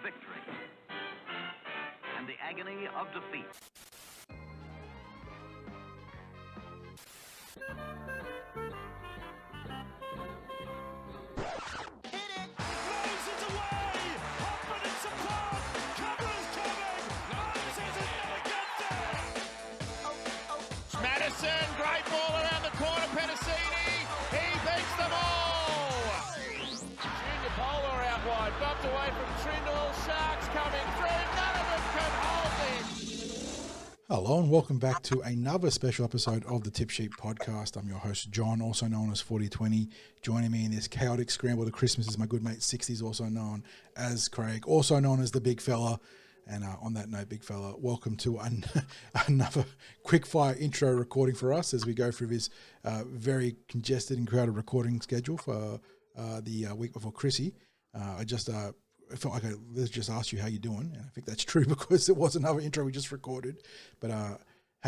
victory and the agony of defeat. Madison, great ball around the corner, Penasini, he beats them all! Junior Polar out wide, bumped away from Trindle, Sharks coming through, none of them can hold this! Hello and welcome back to another special episode of the Tip Sheet Podcast. I'm your host John, also known as 4020. Joining me in this chaotic scramble to Christmas is my good mate Sixties, also known as Craig, also known as the Big Fella. And on that note, big fella, welcome to another quickfire intro recording for us as we go through this very congested and crowded recording schedule for the week before Chrissy. I felt like let's just ask you how you're doing, and I think that's true because it was another intro we just recorded. But how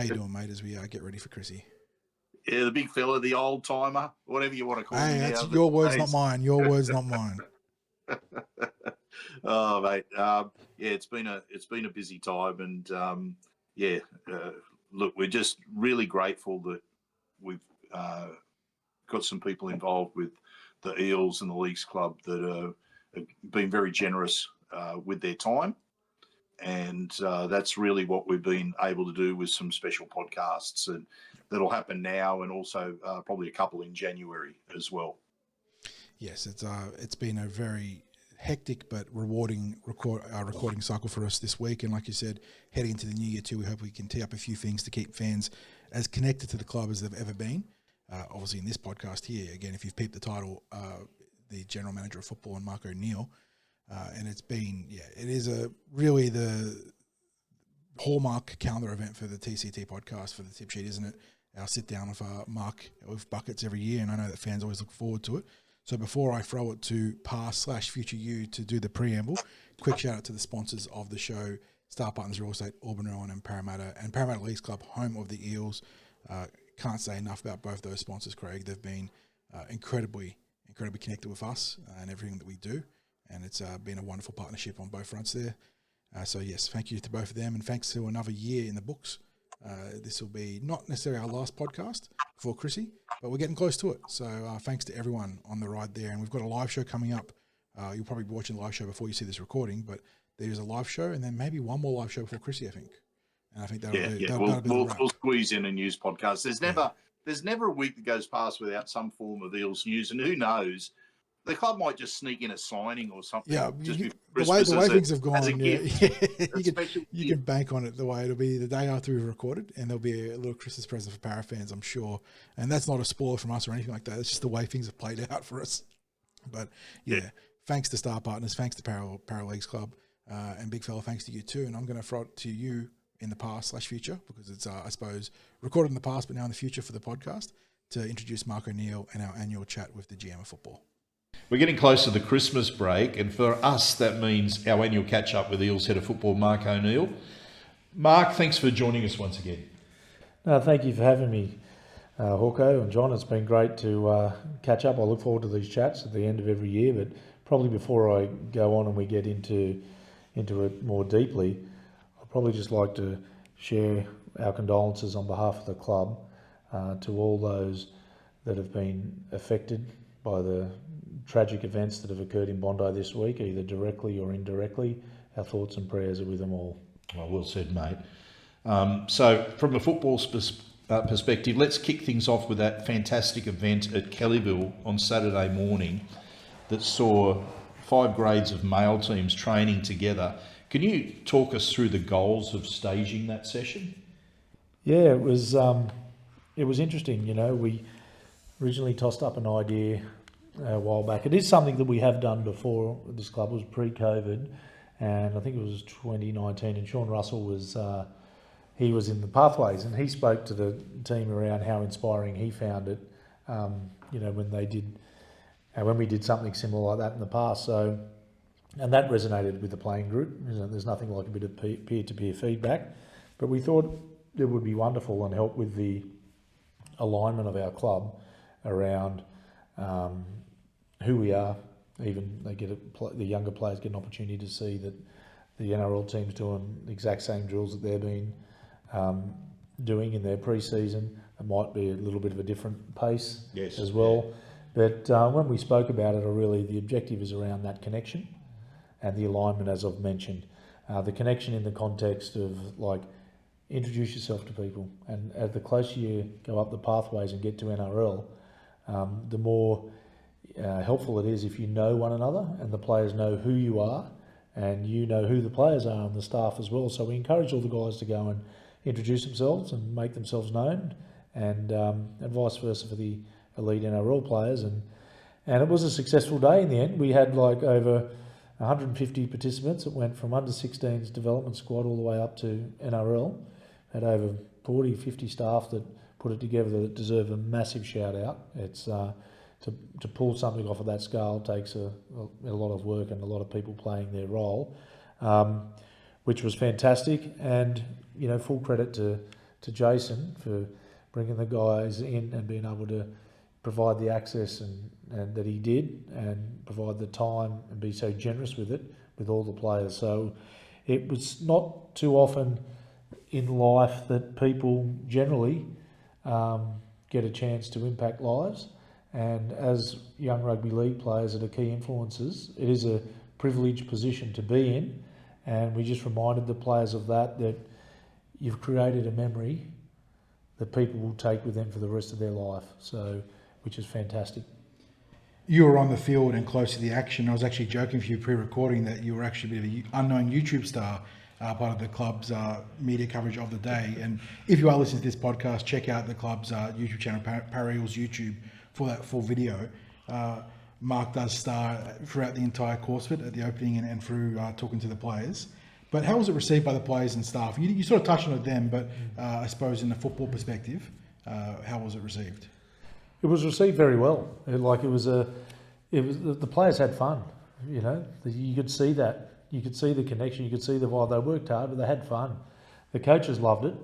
you doing, mate, as we get ready for Chrissy? Yeah, the big fella, the old timer, whatever you want to call him. Hey, that's your words, not mine. Your words, not mine. Oh, mate. Yeah, it's been a busy time, and look, we're just really grateful that we've got some people involved with the Eels and the Leagues Club that have been very generous with their time, and that's really what we've been able to do with some special podcasts, and that'll happen now, and also probably a couple in January as well. Yes, it's been a very hectic but rewarding recording cycle for us this week, and like you said, heading into the new year too, we hope we can tee up a few things to keep fans as connected to the club as they've ever been. Obviously in this podcast here, again, if you've peeped the title, the general manager of football and Mark O'Neill, and it is really the hallmark calendar event for the TCT podcast for the Tip Sheet, isn't it? Our sit down with Mark with buckets every year, and I know that fans always look forward to it. So before I throw it to past/future you to do the preamble, quick shout out to the sponsors of the show: Star Partners Real Estate, Auburn Rowan and Parramatta Leagues Club, home of the Eels. Can't say enough about both those sponsors, Craig. They've been incredibly connected with us and everything that we do, and it's been a wonderful partnership on both fronts there. So yes, thank you to both of them, and thanks to another year in the books. This will be not necessarily our last podcast before Chrissy, but we're getting close to it. So thanks to everyone on the ride there. And we've got a live show coming up. You'll probably be watching the live show before you see this recording, but there's a live show and then maybe one more live show before Chrissy, I think. And I think we'll squeeze in a news podcast. There's never a week that goes past without some form of Eels news, and who knows, the club might just sneak in a signing or something. Yeah, the way things have gone, you can bank on it the way it'll be the day after we've recorded, and there'll be a little Christmas present for Para fans, I'm sure. And that's not a spoiler from us or anything like that. It's just the way things have played out for us. But thanks to Star Partners, thanks to Para Leagues Club, and Big Fella, thanks to you too. And I'm going to throw it to you in the past/future because it's, I suppose, recorded in the past, but now in the future for the podcast, to introduce Mark O'Neill and our annual chat with the GM of football. We're getting close to the Christmas break, and for us, that means our annual catch-up with Eels head of football, Mark O'Neill. Mark, thanks for joining us once again. Thank you for having me, Hawko and John. It's been great to catch up. I look forward to these chats at the end of every year, but probably before I go on and we get into it more deeply, I'd probably just like to share our condolences on behalf of the club to all those that have been affected by the tragic events that have occurred in Bondi this week, either directly or indirectly. Our thoughts and prayers are with them all. Well said, mate. So from a football perspective, let's kick things off with that fantastic event at Kellyville on Saturday morning that saw 5 grades of male teams training together. Can you talk us through the goals of staging that session? Yeah, it was interesting. You know, we originally tossed up an idea a while back. It is something that we have done before. This club was pre-COVID, and I think it was 2019. And Sean Russell was in the pathways, and he spoke to the team around how inspiring he found it. When we did something similar like that in the past. So, and that resonated with the playing group. You know, there's nothing like a bit of peer-to-peer feedback, but we thought it would be wonderful and help with the alignment of our club around who we are, even they get the younger players get an opportunity to see that the NRL team's doing the exact same drills that they've been doing in their pre-season. It might be a little bit of a different pace as well. Yeah. But when we spoke about it, the objective is around that connection and the alignment, as I've mentioned. The connection in the context of introduce yourself to people, and as the closer you go up the pathways and get to NRL, the more helpful it is if you know one another and the players know who you are and you know who the players are and the staff as well. So we encourage all the guys to go and introduce themselves and make themselves known, and vice versa for the elite NRL players. And it was a successful day in the end. We had over 150 participants. It went from under 16s development squad all the way up to NRL. Had over 40, 50 staff that put it together that deserve a massive shout out. It's to pull something off of that scale takes a lot of work and a lot of people playing their role, which was fantastic. And full credit to Jason for bringing the guys in and being able to provide the access and that he did, and provide the time and be so generous with it with all the players. So it was not too often in life that people generally get a chance to impact lives. And as young rugby league players that are key influences, it is a privileged position to be in. And we just reminded the players of that you've created a memory that people will take with them for the rest of their life. So, which is fantastic. You were on the field and close to the action. I was actually joking with you pre-recording that you were actually a bit of an unknown YouTube star, part of the club's media coverage of the day. And if you are listening to this podcast, check out the club's YouTube channel, Parramatta Eels YouTube, for that full video. Mark does star throughout the entire course of it, at the opening and through talking to the players. But how was it received by the players and staff? You sort of touched on it then, but I suppose in a football perspective, how was it received? It was received very well. The players had fun. You could see that. You could see the connection. You could see the vibe. They worked hard, but they had fun. The coaches loved it.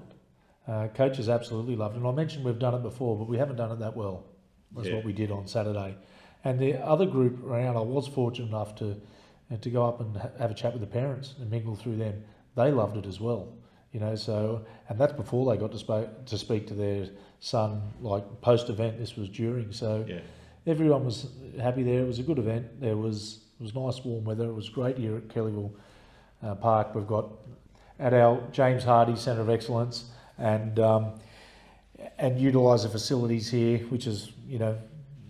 Coaches absolutely loved it. And I mentioned we've done it before, but we haven't done it that well. That's what we did on Saturday. And the other group around, I was fortunate enough to go up and have a chat with the parents and mingle through them. They loved it as well. So, and that's before they got to speak to their son, post-event. This was during. So everyone was happy there. It was a good event. It was nice warm weather. It was great here at Kellyville Park. We've got at our James Hardy Centre of Excellence and utilise the facilities here, which is,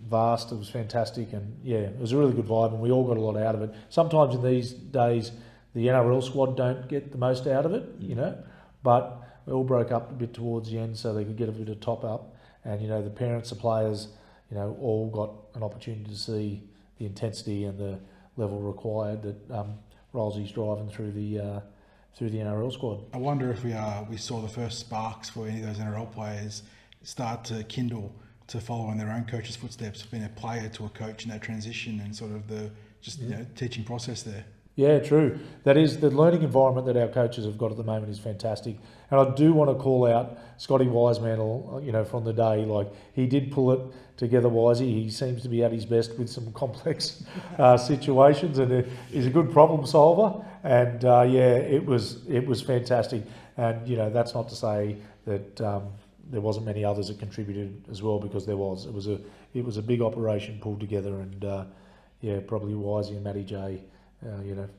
vast. It was fantastic, and it was a really good vibe, and we all got a lot out of it. Sometimes in these days, the NRL squad don't get the most out of it, but we all broke up a bit towards the end so they could get a bit of top up, and the parents, the players, all got an opportunity to see the intensity and the level required that Rolsey's driving through the NRL squad. I wonder if we saw the first sparks for any of those NRL players start to kindle to follow in their own coach's footsteps, being a player to a coach in that transition and sort of the teaching process there. Yeah, true. That is, the learning environment that our coaches have got at the moment is fantastic. And I do want to call out Scotty Wisemantle, from the day. He did pull it together, Wisey. He seems to be at his best with some complex situations, and he's a good problem solver. And it was fantastic. And that's not to say that there wasn't many others that contributed as well, because there was. It was a big operation pulled together, and probably Wisey and Matty J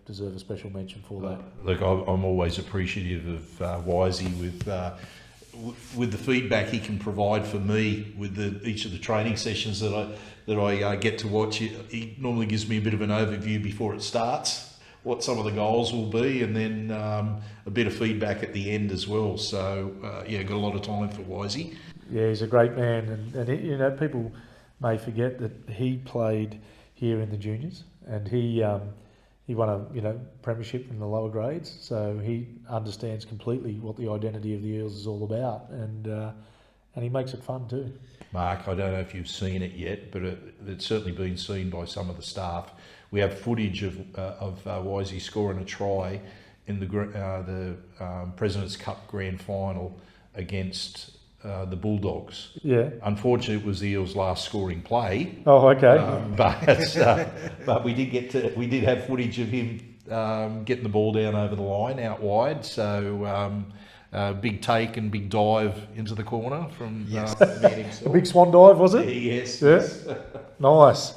deserve a special mention for that. Look, I'm always appreciative of Wisey with the feedback he can provide for me with each of the training sessions that I get to watch. He normally gives me a bit of an overview before it starts, what some of the goals will be, and then a bit of feedback at the end as well. So got a lot of time for Wisey. Yeah, he's a great man, and he, people may forget that he played here in the juniors, and he won a premiership in the lower grades, so he understands completely what the identity of the Eels is all about, and he makes it fun too. Mark, I don't know if you've seen it yet, but it's certainly been seen by some of the staff. We have footage of Wisey scoring a try in the President's Cup Grand Final against the Bulldogs. Yeah. Unfortunately, it was the Eels' last scoring play. Oh, okay. But we did have footage of him getting the ball down over the line out wide. So big take and big dive into the corner from the man A himself. big swan dive, was it? Yes. Yeah. Yes. Nice.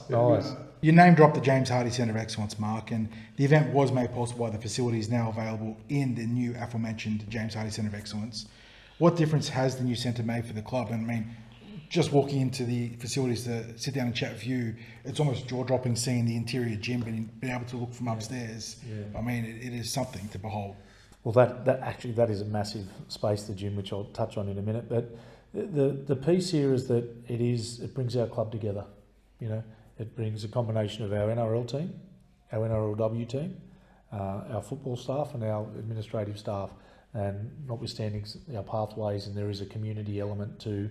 You name dropped the James Hardie Centre of Excellence, Mark, and the event was made possible by the facilities now available in the new aforementioned James Hardie Centre of Excellence. What difference has the new centre made for the club? And I mean, just walking into the facilities to sit down and chat with you, it's almost jaw-dropping seeing the interior gym, being able to look from upstairs. Yeah. I mean, it is something to behold. Well, that is a massive space, the gym, which I'll touch on in a minute. But the piece here is that it brings our club together. You know, it brings a combination of our NRL team, our NRLW team, our football staff, and our administrative staff. And notwithstanding our pathways, and there is a community element to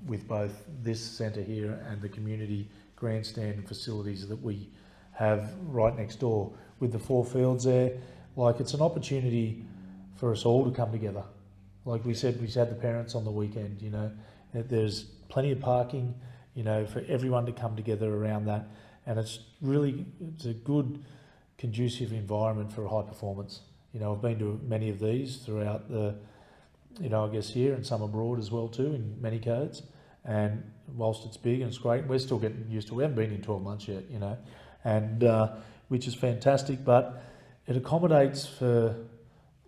with both this centre here and the community grandstand facilities that we have right next door with the 4 fields there. Like, it's an opportunity for us all to come together. Like we said, we had the parents on the weekend, you know, there's plenty of parking, you know, for everyone to come together around that. And it's a good, conducive environment for high performance. You know, I've been to many of these throughout the, you know, I guess here and some abroad as well too, in many codes. And whilst it's big and it's great, we're still getting used to it. We haven't been in 12 months yet, you know, and which is fantastic. But it accommodates for,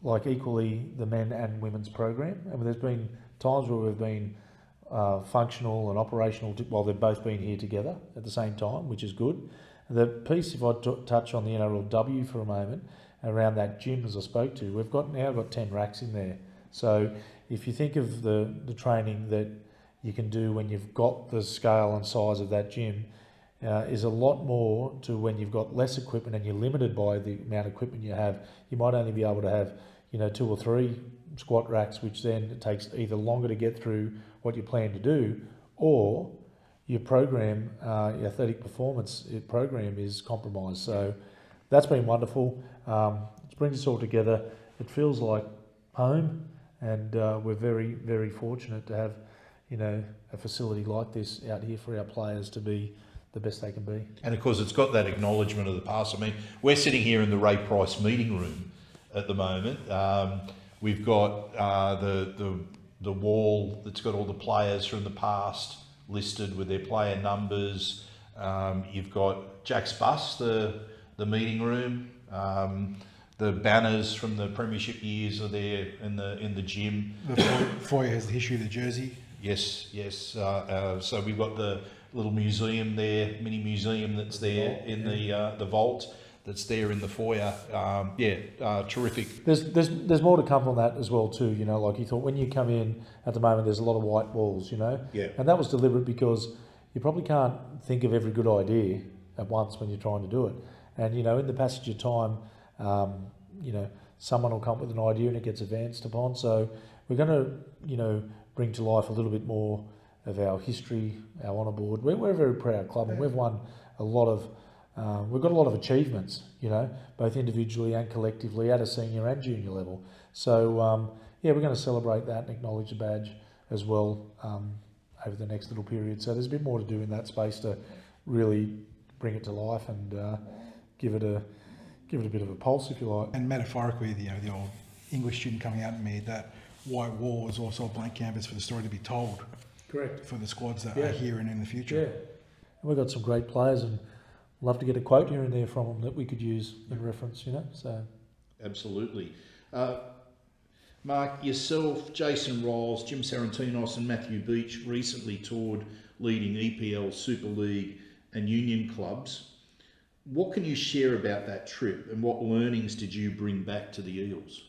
like, equally the men and women's program. I mean, there's been times where we've been functional and operational while they've both been here together at the same time, which is good. The piece, if I touch on the NRLW for a moment, around that gym, as I spoke to, we've now got 10 racks in there. So if you think of the training that you can do when you've got the scale and size of that gym, is a lot more to when you've got less equipment and you're limited by the amount of equipment you have. You might only be able to have, you know, 2 or 3 squat racks, which then it takes either longer to get through what you plan to do, or your program, your athletic performance program is compromised. So that's been wonderful. It brings us all together. It feels like home, and we're very, very fortunate to have, you know, a facility like this out here for our players to be the best they can be. And of course, it's got that acknowledgement of the past. I mean, we're sitting here in the Ray Price meeting room at the moment. We've got the wall that's got all the players from the past listed with their player numbers. You've got Jack's bus, the meeting room. The banners from the premiership years are there in the gym. The foyer has the history of the jersey. Yes. So we've got the little museum there, mini museum that's there in the vault that's there in the foyer. Terrific. There's more to come on that as well too. You know, like you thought when you come in at the moment, there's a lot of white walls. You know, and that was deliberate because you probably can't think of every good idea at once when you're trying to do it. And you know, in the passage of time, you know, someone will come up with an idea and it gets advanced upon. So we're going to, you know, bring to life a little bit more of our history, our honour board. We're a very proud club, and we've won a lot of, we've got a lot of achievements, you know, both individually and collectively at a senior and junior level. So, we're going to celebrate that and acknowledge the badge as well over the next little period. So there's a bit more to do in that space to really bring it to life and give it a bit of a pulse, if you like. And metaphorically, you know, the old English student coming out in me, that white wall is also a blank canvas for the story to be told. Correct. For the squads that are here and in the future. Yeah. And we've got some great players, and love to get a quote here and there from them that we could use in reference, you know. So Absolutely. Mark, yourself, Jason Riles, Jim Sarantinos and Matthew Beach recently toured leading EPL, Super League and Union clubs. What can you share about that trip, and what learnings did you bring back to the Eels?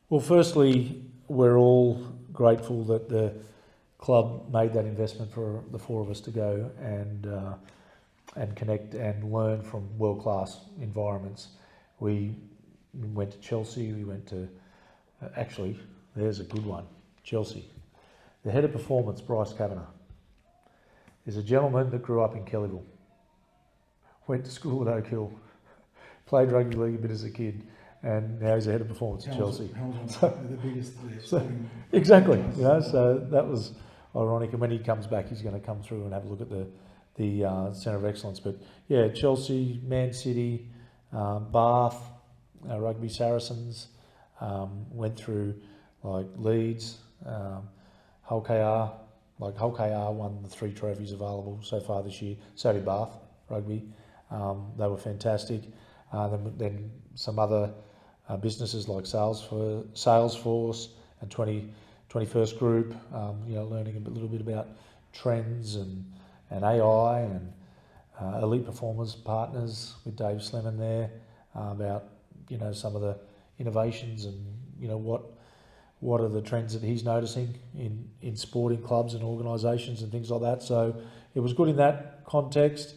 Well, firstly, we're all grateful that the club made that investment for the 4 of us to go and connect and learn from world-class environments. We went to Chelsea, we went to, actually, there's a good one, Chelsea. The head of performance, Bryce Kavanagh, is a gentleman that grew up in Kellyville, went to school at Oak Hill, played rugby league a bit as a kid, and now he's ahead of performance at Chelsea. The biggest sporting Exactly, you know, so that was ironic. And when he comes back, he's going to come through and have a look at the Centre of Excellence. But yeah, Chelsea, Man City, Bath, Rugby Saracens, went through like Leeds, Hull KR. Like Hull KR won the 3 trophies available so far this year. So did Bath Rugby. They were fantastic. Then some other businesses like Salesforce and 21st Group, learning a little bit about trends and AI and Elite Performance Partners with Dave Slemon there, about some of the innovations and what are the trends that he's noticing in sporting clubs and organisations and things like that. So it was good in that context.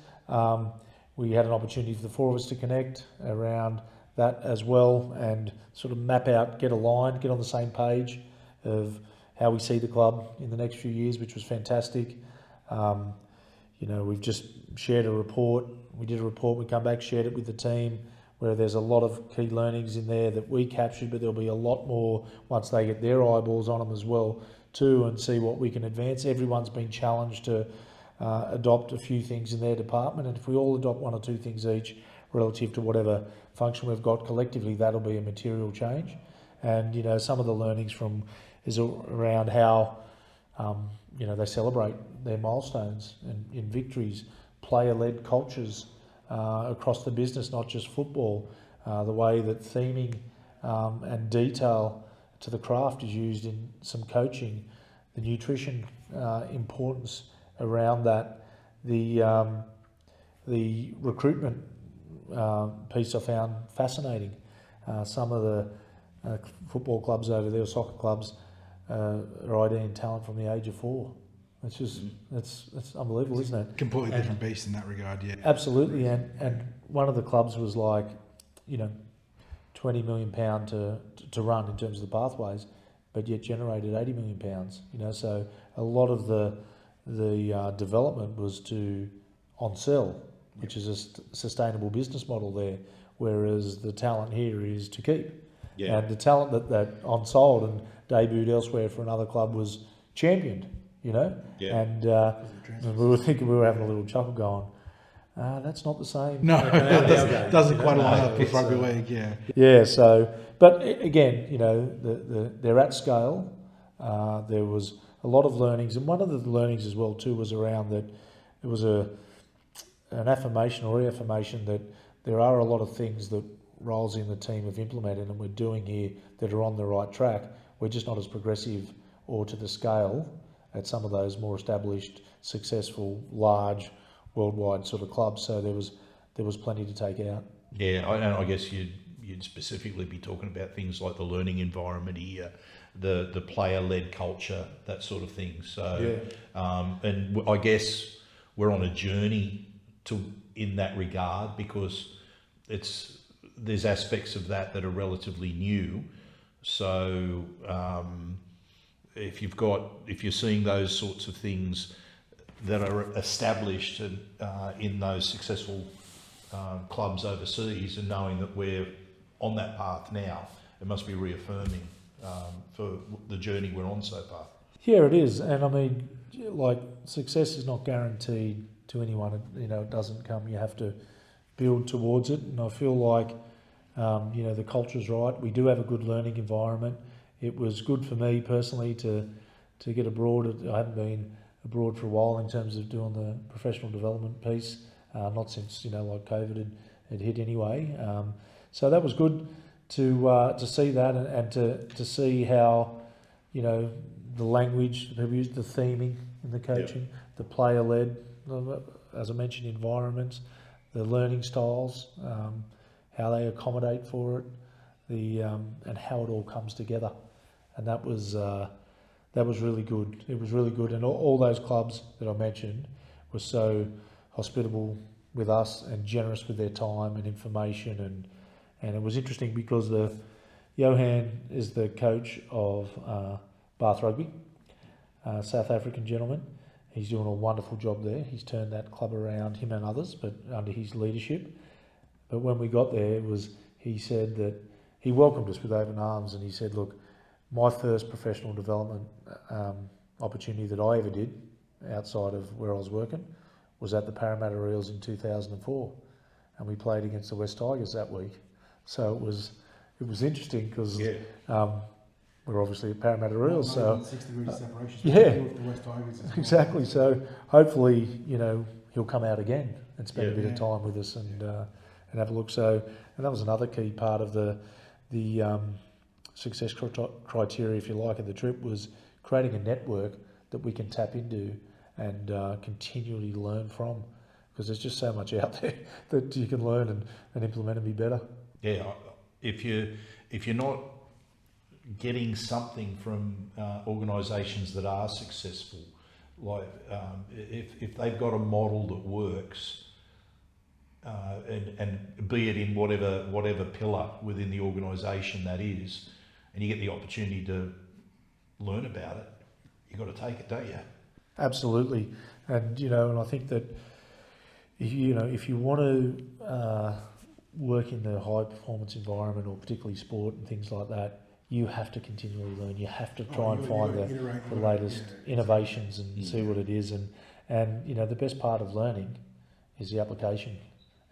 We had an opportunity for the 4 of us to connect around that as well and sort of map out, get aligned, get on the same page of how we see the club in the next few years, which was fantastic. We've just shared a report. We did a report, we come back, shared it with the team, where there's a lot of key learnings in there that we captured, but there'll be a lot more once they get their eyeballs on them as well too, and see what we can advance. Everyone's been challenged to adopt a few things in their department, and if we all adopt 1 or 2 things each relative to whatever function we've got collectively, that'll be a material change. And some of the learnings is around how they celebrate their milestones and in victories, player-led cultures across the business, not just football. The way that theming and detail to the craft is used in some coaching, the nutrition importance around that, the recruitment piece I found fascinating. Some of the football clubs over there, soccer clubs, are IDing talent from the age of 4. It's just it's unbelievable, isn't it? Completely different beast in that regard, yeah. Absolutely, and one of the clubs was like, £20 million to run in terms of the pathways, but yet generated £80 million. So a lot of the development was on sell, which is a sustainable business model there, whereas the talent here is to keep. Yeah. And the talent that on sold and debuted elsewhere for another club was championed, Yeah. And we were having a little chuckle going, that's not the same. No, it doesn't quite line up with rugby league, yeah. Yeah, so, but again, they're at scale. There was a lot of learnings, and one of the learnings as well too was around that it was an affirmation or reaffirmation that there are a lot of things that roles in the team have implemented and we're doing here that are on the right track. We're just not as progressive or to the scale at some of those more established, successful, large, worldwide sort of clubs. So there was plenty to take out. Yeah, and I guess you'd specifically be talking about things like the learning environment here, the player-led culture, that sort of thing. So, and I guess we're on a journey in that regard, because there's aspects of that are relatively new. So if you're seeing those sorts of things that are established in those successful clubs overseas, and knowing that we're on that path now, it must be reaffirming for the journey we're on so far. Yeah, it is. And I mean, like, success is not guaranteed to anyone. It doesn't come. You have to build towards it. And I feel like, the culture's right. We do have a good learning environment. It was good for me personally to get abroad. I haven't been abroad for a while in terms of doing the professional development piece, not since, like COVID had hit anyway. So that was good to see that and to see how, the language, we used the theming in the coaching, the player-led, as I mentioned, environments, the learning styles, how they accommodate for it, and how it all comes together. And that was really good. It was really good. And all those clubs that I mentioned were so hospitable with us and generous with their time and information. And it was interesting because Johan is the coach of Bath Rugby, South African gentleman. He's doing a wonderful job there. He's turned that club around, him and others, but under his leadership. But when we got there, he said that he welcomed us with open arms, and he said, look, my first professional development opportunity that I ever did outside of where I was working was at the Parramatta Eels in 2004, and we played against the West Tigers that week. So it was interesting because we're obviously at Parramatta Eels, so 6 degrees separation. yeah, With the West Tigers as well. exactly. So hopefully, he'll come out again and spend a bit of Yeah. time with us and have a look. So, and that was another key part of the success criteria, if you like, of the trip, was creating a network that we can tap into and continually learn from, because there's just so much out there that you can learn and implement and be better. Yeah, if you're not getting something from organisations that are successful, like if they've got a model that works, and be it in whatever pillar within the organisation that is, and you get the opportunity to learn about it, you've got to take it, don't you? Absolutely, and and I think that if you want to work in the high performance environment, or particularly sport and things like that, you have to continually learn. You have to try and find the latest innovations and see what it is. And the best part of learning is the application.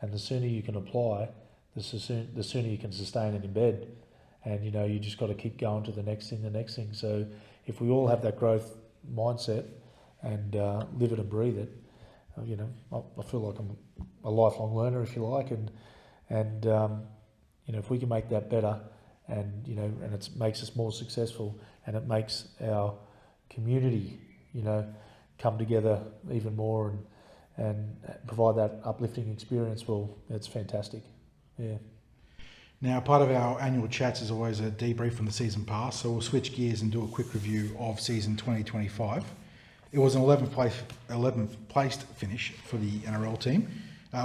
And the sooner you can apply, the sooner you can sustain it in bed. And you just got to keep going to the next thing. So if we all have that growth mindset and live it and breathe it, I feel like I'm a lifelong learner, if you like, and if we can make that better, and it makes us more successful, and it makes our community come together even more and provide that uplifting experience, well, that's fantastic. Yeah. Now, part of our annual chats is always a debrief from the season past, so we'll switch gears and do a quick review of season 2025. It was an 11th placed finish for the NRL team,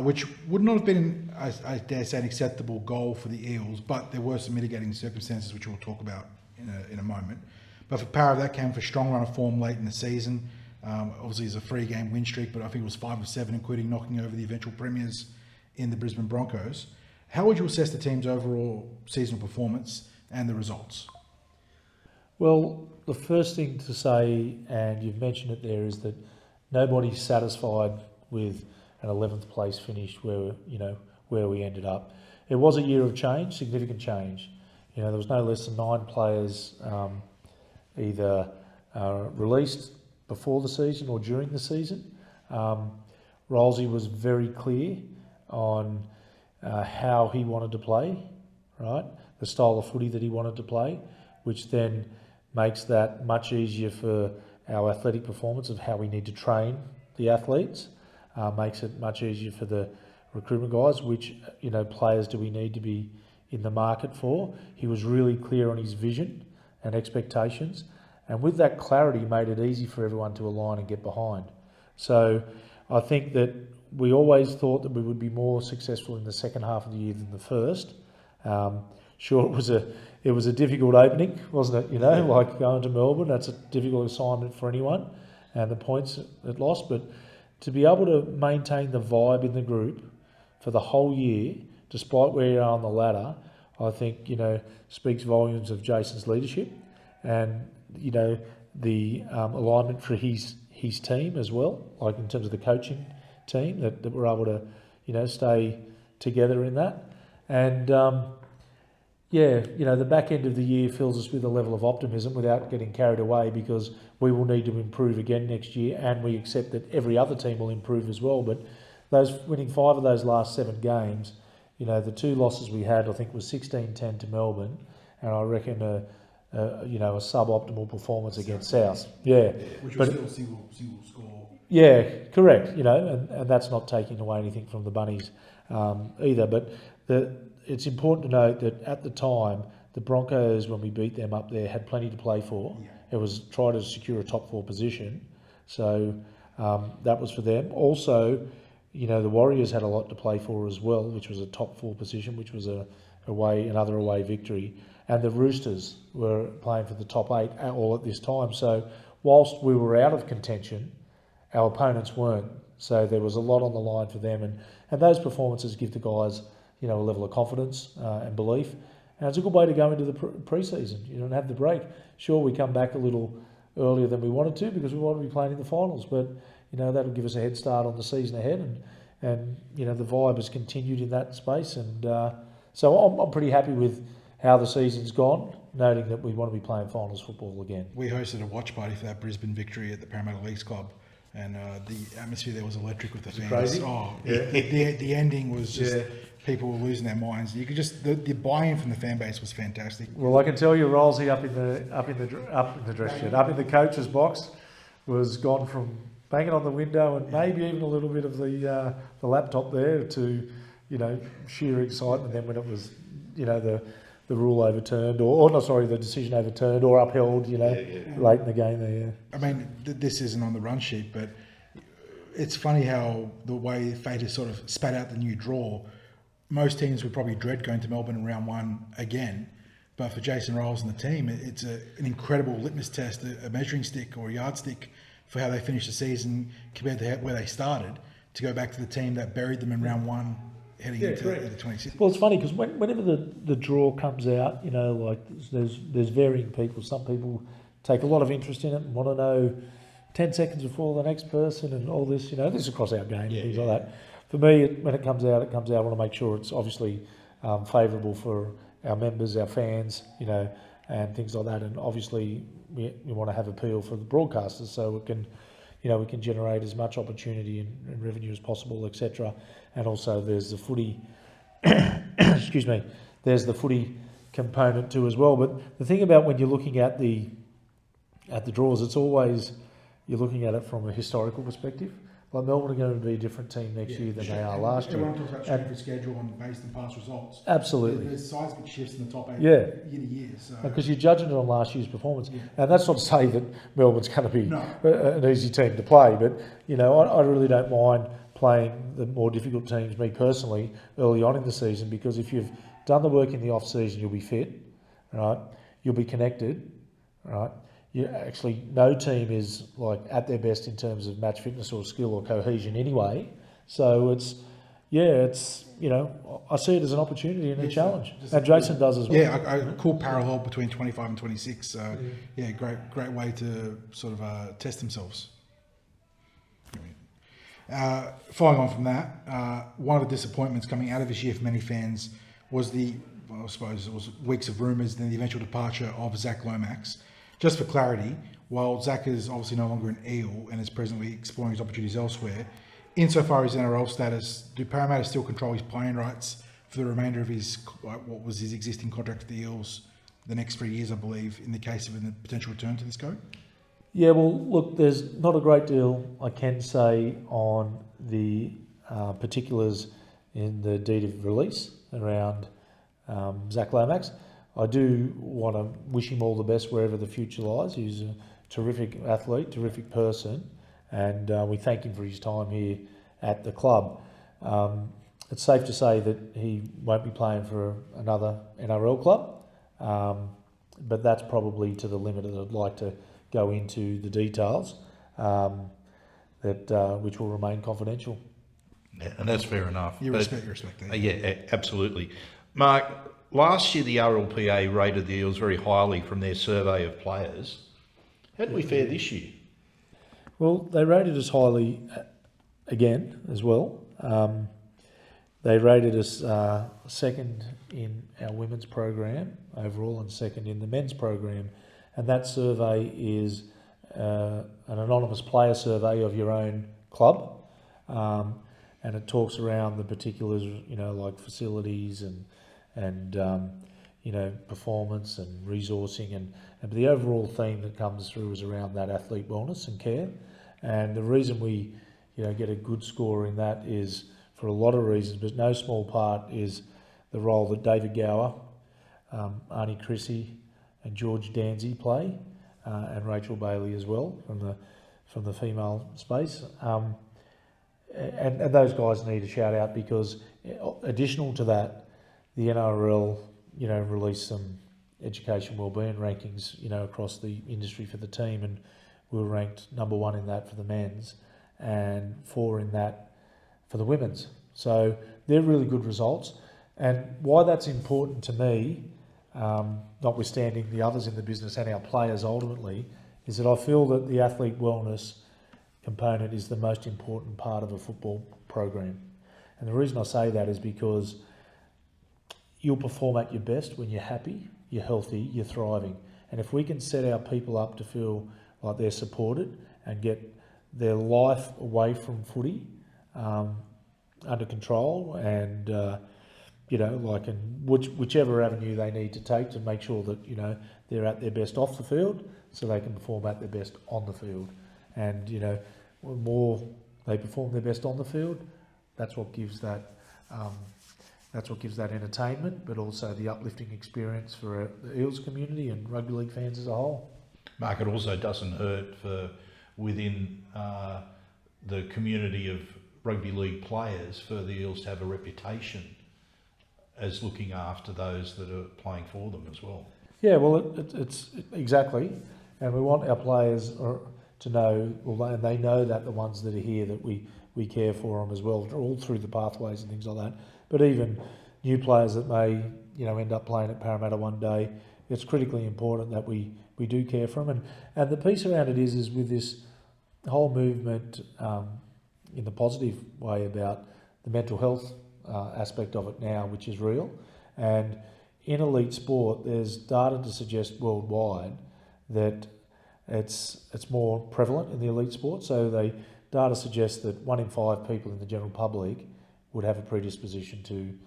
which would not have been, I dare say, an acceptable goal for the Eels, but there were some mitigating circumstances which we'll talk about in a moment. But for Parra, that came for a strong run of form late in the season. Obviously, it's a 3-game win streak, but I think it was 5 of 7, including knocking over the eventual premiers in the Brisbane Broncos. How would you assess the team's overall seasonal performance and the results? Well, the first thing to say, and you've mentioned it there, is that nobody's satisfied with an 11th place finish where we ended up. It was a year of change, significant change. There was no less than 9 players either released before the season or during the season. Rolsey was very clear on how he wanted to play, right? The style of footy that he wanted to play, which then makes that much easier for our athletic performance of how we need to train the athletes. Makes it much easier for the recruitment guys, which players do we need to be in the market for. He was really clear on his vision and expectations, and with that clarity made it easy for everyone to align and get behind. So I think that we always thought that we would be more successful in the second half of the year than the first. Sure, it was a difficult opening, wasn't it? Like going to Melbourne, that's a difficult assignment for anyone, and the points it lost. But to be able to maintain the vibe in the group for the whole year, despite where you are on the ladder, I think speaks volumes of Jason's leadership and the alignment for his team as well, like in terms of the coaching team, that we're able to stay together in that. And the back end of the year fills us with a level of optimism without getting carried away, because we will need to improve again next year, and we accept that every other team will improve as well. But those winning 5 of those last 7 games, the 2 losses we had, I think, was 16-10 to Melbourne, and I reckon a suboptimal performance against South. Yeah, Which was still single score. Yeah, correct. And that's not taking away anything from the Bunnies either. But it's important to note that at the time, the Broncos, when we beat them up there, had plenty to play for. Yeah. It was try to secure a top 4 position. So that was for them. Also, the Warriors had a lot to play for as well, which was a top 4 position, which was another away victory. And the Roosters were playing for the top 8 all at this time. So whilst we were out of contention, our opponents weren't. So there was a lot on the line for them. And those performances give the guys, a level of confidence and belief. And it's a good way to go into the pre-season, you know, and have the break. Sure, we come back a little earlier than we wanted to because we want to be playing in the finals, but, you know, that'll give us a head start on the season ahead, and you know, the vibe has continued in that space, and so I'm pretty happy with how the season's gone, noting that we want to be playing finals football again. We hosted a watch party for that Brisbane victory at the Parramatta Eels Club, and the atmosphere there was electric with the fans. Crazy? Oh, Yeah. The ending was just, people were losing their minds. You could just, the buy-in from the fan base was fantastic. Well, I can tell you, Rolsey up in the dress shed, up in the coach's box, was gone from banging on the window and maybe even a little bit of the laptop there to, you know, sheer excitement. Then when it was, you know, the rule overturned, the decision overturned or upheld, you know, late in the game there. I mean, this isn't on the run sheet, but it's funny how the way fate has sort of spat out the new draw. Most teams would probably dread going to Melbourne in round one again, but for Jason Ryles and the team, it's an incredible litmus test, a measuring stick or a yardstick for how they finished the season compared to where they started, to go back to the team that buried them in round one heading into the 26th. Well, it's funny because whenever the draw comes out, you know, like there's varying people. Some people take a lot of interest in it and want to know 10 seconds before the next person and all this, you know, this is across our game and things like that. For me, when it comes out, I want to make sure it's obviously favourable for our members, our fans, you know, and things like that. And obviously we want to have appeal for the broadcasters so it can, you know, we can generate as much opportunity and revenue as possible, etc. And also there's the footy, excuse me, there's the footy component too as well. But the thing about when you're looking at the draws, it's always, you're looking at it from a historical perspective. Like Melbourne are going to be a different team next year than they are last year. Everyone talks about strength of schedule and based on past results. Absolutely. There's seismic shifts in the top 8 Yeah. year to year. So. Because you're judging it on last year's performance. And that's not to say that Melbourne's going to be an easy team to play, but, you know, I really don't mind playing the more difficult teams, me personally, early on in the season, because if you've done the work in the off-season, you'll be fit, right? You'll be connected, right? You actually, no team is like at their best in terms of match fitness or skill or cohesion anyway. So it's, you know, I see it as an opportunity and a challenge. And Jason does as well. Yeah, a cool parallel between 25 and 26. So, great way to sort of test themselves. Following on from that, one of the disappointments coming out of this year for many fans was I suppose it was weeks of rumours, then the eventual departure of Zach Lomax. Just for clarity, while Zach is obviously no longer an Eel and is presently exploring his opportunities elsewhere, insofar as NRL status, do Parramatta still control his playing rights for the remainder of what was his existing contract with the Eels, the next 3 years, I believe, in the case of a potential return to this code? Yeah, well, look, there's not a great deal I can say on the particulars in the deed of release around Zach Lomax. I do want to wish him all the best wherever the future lies. He's a terrific athlete, terrific person, and we thank him for his time here at the club. It's safe to say that he won't be playing for another NRL club, but that's probably to the limit that I'd like to go into the details, which will remain confidential. Yeah, and that's fair enough. You respect that. Yeah, absolutely. Mark, last year the RLPA rated the Eels very highly from their survey of players. How did we fare this year? Well, they rated us highly again as well. They rated us second in our women's program overall and second in the men's program. And that survey is an anonymous player survey of your own club. And it talks around the particulars, you know, like facilities and you know, performance and resourcing, and the overall theme that comes through is around that athlete wellness and care. And the reason we, you know, get a good score in that is for a lot of reasons, but no small part is the role that David Gower, Arnie Chrissy, and George Danzy play, and Rachel Bailey as well from the female space. And those guys need a shout out because additional to that, the NRL, you know, released some education wellbeing rankings, you know, across the industry for the team, and we were ranked number 1 in that for the men's and 4 in that for the women's. So they're really good results. And why that's important to me notwithstanding the others in the business and our players ultimately, is that I feel that the athlete wellness component is the most important part of a football program. And the reason I say that is because you'll perform at your best when you're happy, you're healthy, you're thriving. And if we can set our people up to feel like they're supported and get their life away from footy under control and, like in whichever avenue they need to take to make sure that, they're at their best off the field so they can perform at their best on the field. And, the more they perform their best on the field, that's what gives that entertainment, but also the uplifting experience for the Eels community and rugby league fans as a whole. Mark, it also doesn't hurt for within the community of rugby league players for the Eels to have a reputation as looking after those that are playing for them as well. Yeah, well, it's exactly, and we want our players to know, and they know that the ones that are here, that we care for them as well, all through the pathways and things like that. But even new players that may, end up playing at Parramatta one day, it's critically important that we do care for them. And the piece around it is with this whole movement in the positive way about the mental health aspect of it now, which is real. And in elite sport, there's data to suggest worldwide that it's more prevalent in the elite sport. So data suggests that 1 in 5 people in the general public would have a predisposition to,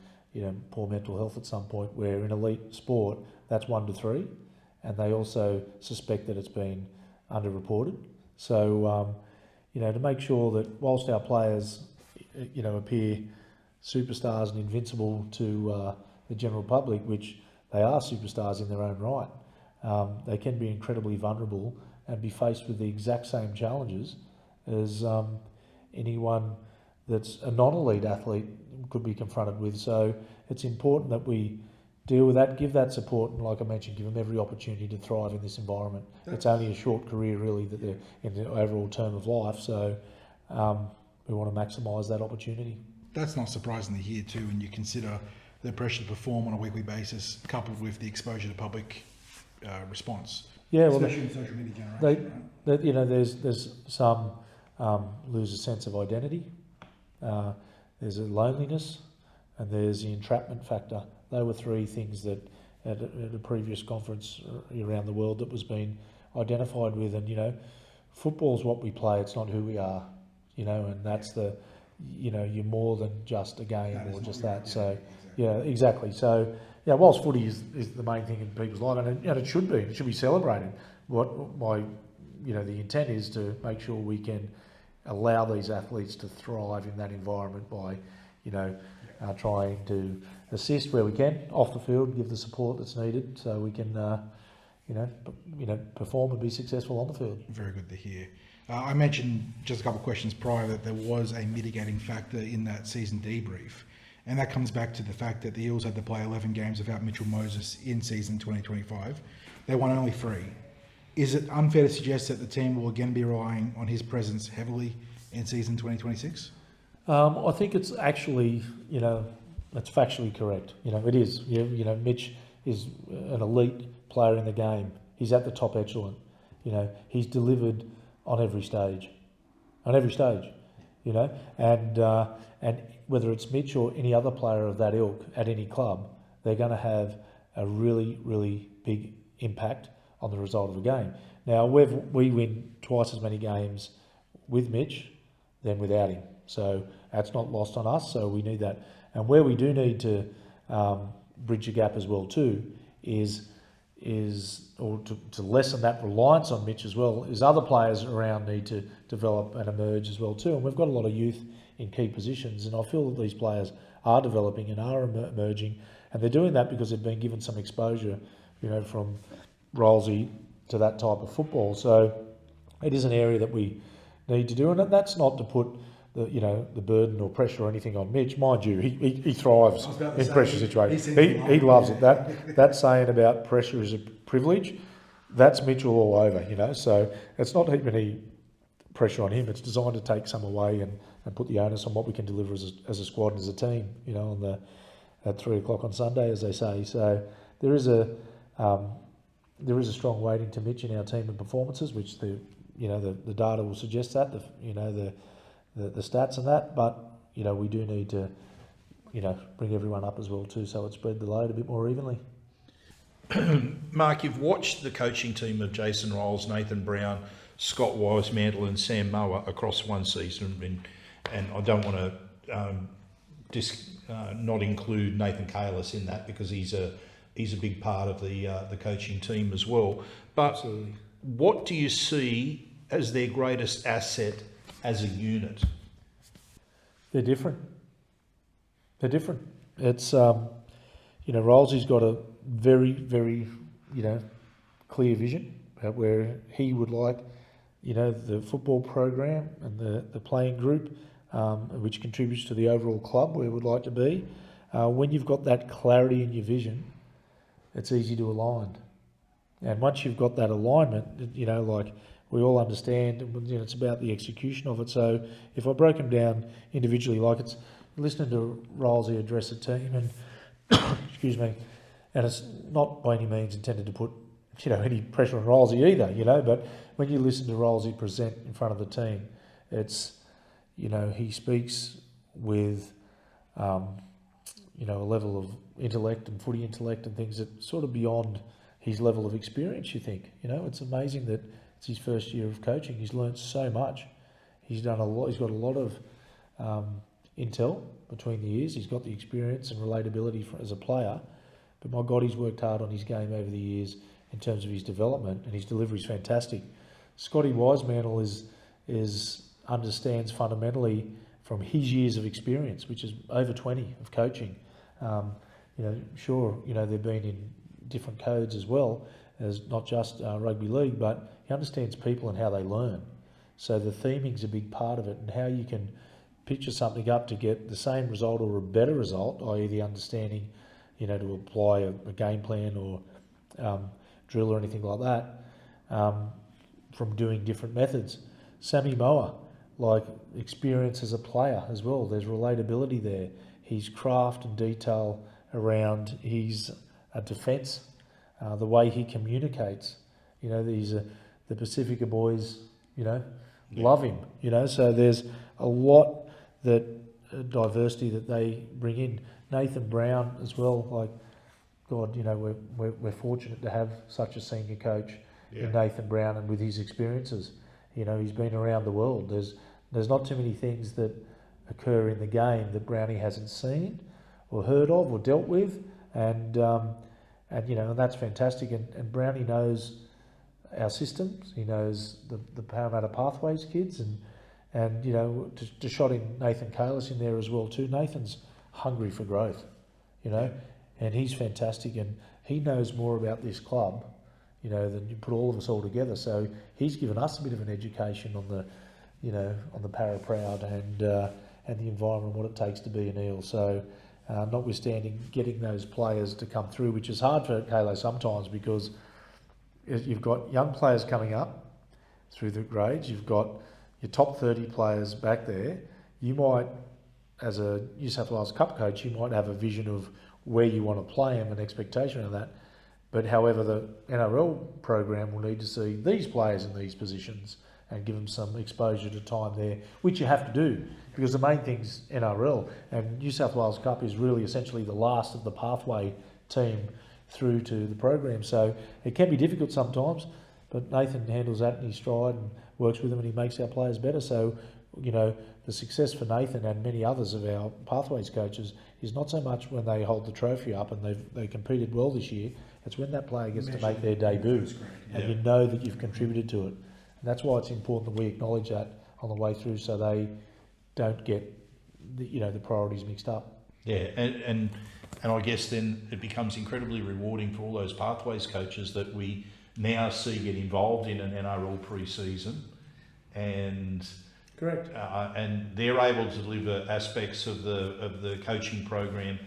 poor mental health at some point, where in elite sport, that's 1 to 3. And they also suspect that it's been underreported. So, to make sure that whilst our players, appear superstars and invincible to the general public, which they are superstars in their own right, they can be incredibly vulnerable and be faced with the exact same challenges as anyone that's a non-elite athlete could be confronted with. So it's important that we deal with that, give that support, and like I mentioned, give them every opportunity to thrive in this environment. It's only a short career really that they're in the overall term of life, so we want to maximise that opportunity. That's not surprising to hear too when you consider the pressure to perform on a weekly basis coupled with the exposure to public response. Yeah, well, especially in social media generation. There's some lose a sense of identity. There's a loneliness, and there's the entrapment factor. They were 3 things that at a previous conference around the world that was being identified with. And football's what we play; it's not who we are. And that's the, you're more than just a game or just that. So, yeah, exactly. So, yeah, whilst footy is the main thing in people's life, and it should be. It should be celebrated. The intent is to make sure we can allow these athletes to thrive in that environment by, trying to assist where we can off the field, give the support that's needed, so we can, perform and be successful on the field. Very good to hear. I mentioned just a couple of questions prior that there was a mitigating factor in that season debrief, and that comes back to the fact that the Eels had to play 11 games without Mitchell Moses in season 2025. They won only 3. Is it unfair to suggest that the team will again be relying on his presence heavily in season 2026? I think it's actually, it's factually correct. It is. Mitch is an elite player in the game. He's at the top echelon. He's delivered on every stage. And whether it's Mitch or any other player of that ilk at any club, they're going to have a really, really big impact on the result of a game. Now, we win twice as many games with Mitch than without him. So that's not lost on us, so we need that. And where we do need to bridge a gap as well too is to lessen that reliance on Mitch as well, is other players around need to develop and emerge as well too. And we've got a lot of youth in key positions, and I feel that these players are developing and are emerging, and they're doing that because they've been given some exposure, from Rolsey to that type of football. So it is an area that we need to do, and that's not to put the burden or pressure or anything on Mitch. Mind you, he thrives in pressure situations. He loves it. That saying about pressure is a privilege, that's Mitchell all over, So it's not heaping any pressure on him. It's designed to take some away and put the onus on what we can deliver as a squad and as a team, at 3 o'clock on Sunday, as they say. So there is a strong weighting to Mitch in our team and performances, which the data will suggest that, the stats and that, but we do need to bring everyone up as well too, so it spread the load a bit more evenly. Mark, you've watched the coaching team of Jason Riles, Nathan Brown, Scott Wisemantle and Sam Moa across one season, and I don't want to not include Nathan Kalis in that because he's a big part of the coaching team as well. But absolutely. What do you see as their greatest asset as a unit? They're different. It's Rilesy's got a very, very clear vision about where he would like the football program and the playing group, which contributes to the overall club where we would like to be. When you've got that clarity in your vision, it's easy to align. And once you've got that alignment, like we all understand, it's about the execution of it. So if I broke them down individually, like it's listening to Rolesy address a team and, excuse me, and it's not by any means intended to put, any pressure on Rolesy either, but when you listen to Rolesy present in front of the team, it's, he speaks with, a level of intellect and footy intellect and things that sort of beyond his level of experience, you think. It's amazing that it's his first year of coaching. He's learnt so much. He's done a lot. He's got a lot of intel between the years. He's got the experience and relatability as a player. But my God, he's worked hard on his game over the years in terms of his development, and his delivery is fantastic. Scotty Wisemantle understands fundamentally from his years of experience, which is over 20 of coaching. They've been in different codes as well as not just rugby league, but he understands people and how they learn. So the theming's a big part of it, and how you can picture something up to get the same result or a better result, i.e. the understanding, to apply a game plan or drill or anything like that, from doing different methods. Sammy Moa, like experience as a player as well. There's relatability there. His craft and detail around his defence, the way he communicates. The Pacifica boys, love him. So there's a lot that diversity that they bring in. Nathan Brown as well. Like, God, we're fortunate to have such a senior coach in Nathan Brown, and with his experiences, he's been around the world. There's not too many things that occur in the game that Brownie hasn't seen or heard of or dealt with, and that's fantastic. And Brownie knows our systems. He knows the Parramatta Pathways kids, and to shot in Nathan Kalis in there as well too. Nathan's hungry for growth, and he's fantastic, and he knows more about this club, than you put all of us all together. So he's given us a bit of an education on the Para Proud and the environment, what it takes to be an Eel. So notwithstanding getting those players to come through, which is hard for Kalo sometimes because you've got young players coming up through the grades, you've got your top 30 players back there. You might, as a New South Wales Cup coach, you might have a vision of where you want to play them, an expectation of that. But however, the NRL program will need to see these players in these positions and give them some exposure to time there, which you have to do because the main thing's NRL, and New South Wales Cup is really essentially the last of the pathway team through to the program. So it can be difficult sometimes, but Nathan handles that in his stride and works with them, and he makes our players better. So, the success for Nathan and many others of our pathways coaches is not so much when they hold the trophy up and they competed well this year. It's when that player gets to make their debut, and you know that you've contributed to it. And that's why it's important that we acknowledge that on the way through, so they don't get the priorities mixed up. Yeah, and I guess then it becomes incredibly rewarding for all those pathways coaches that we now see get involved in an NRL pre-season, and correct, and they're able to deliver aspects of the coaching program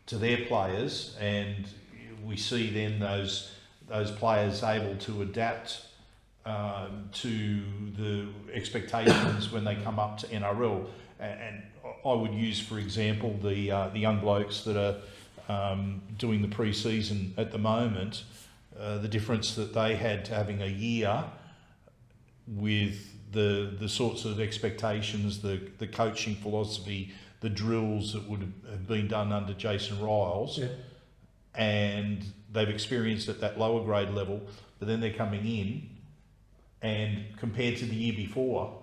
to their players, and we see then those players able to adapt to the expectations when they come up to NRL. And I would use, for example, the young blokes that doing the pre-season at the moment, the difference that they had to having a year with the sorts of expectations, the coaching philosophy, the drills that would have been done under Jason Riles, and they've experienced at that lower grade level, but then they're coming in, and compared to the year before,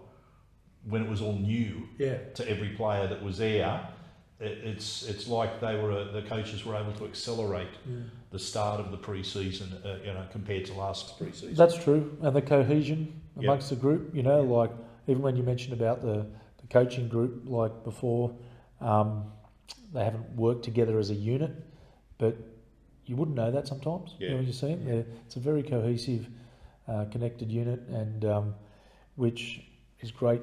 when it was all new to every player that was there, it's like the coaches were able to accelerate the start of the pre-season, compared to last pre-season. That's true, and the cohesion amongst the group. Like even when you mentioned about the coaching group, like before, they haven't worked together as a unit, but you wouldn't know that sometimes. When you see them, it's a very cohesive, connected unit, and which is great.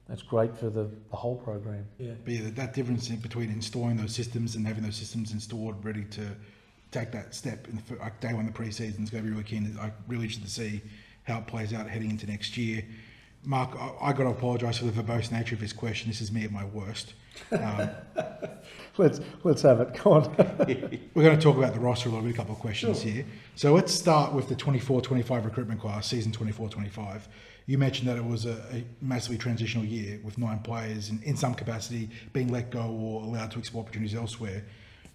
That's great for the whole program. But that difference between installing those systems and having those systems installed, ready to take that step in day one of the pre-season is going to be really keen. I'm really interested to see how it plays out heading into next year. Mark, I got to apologise for the verbose nature of this question. This is me at my worst. Let's have it. Go on. We're going to talk about the roster a little bit, a couple of questions here. So let's start with the 24-25 recruitment class, season 24-25. You mentioned that it was a massively transitional year with 9 players in some capacity being let go or allowed to explore opportunities elsewhere.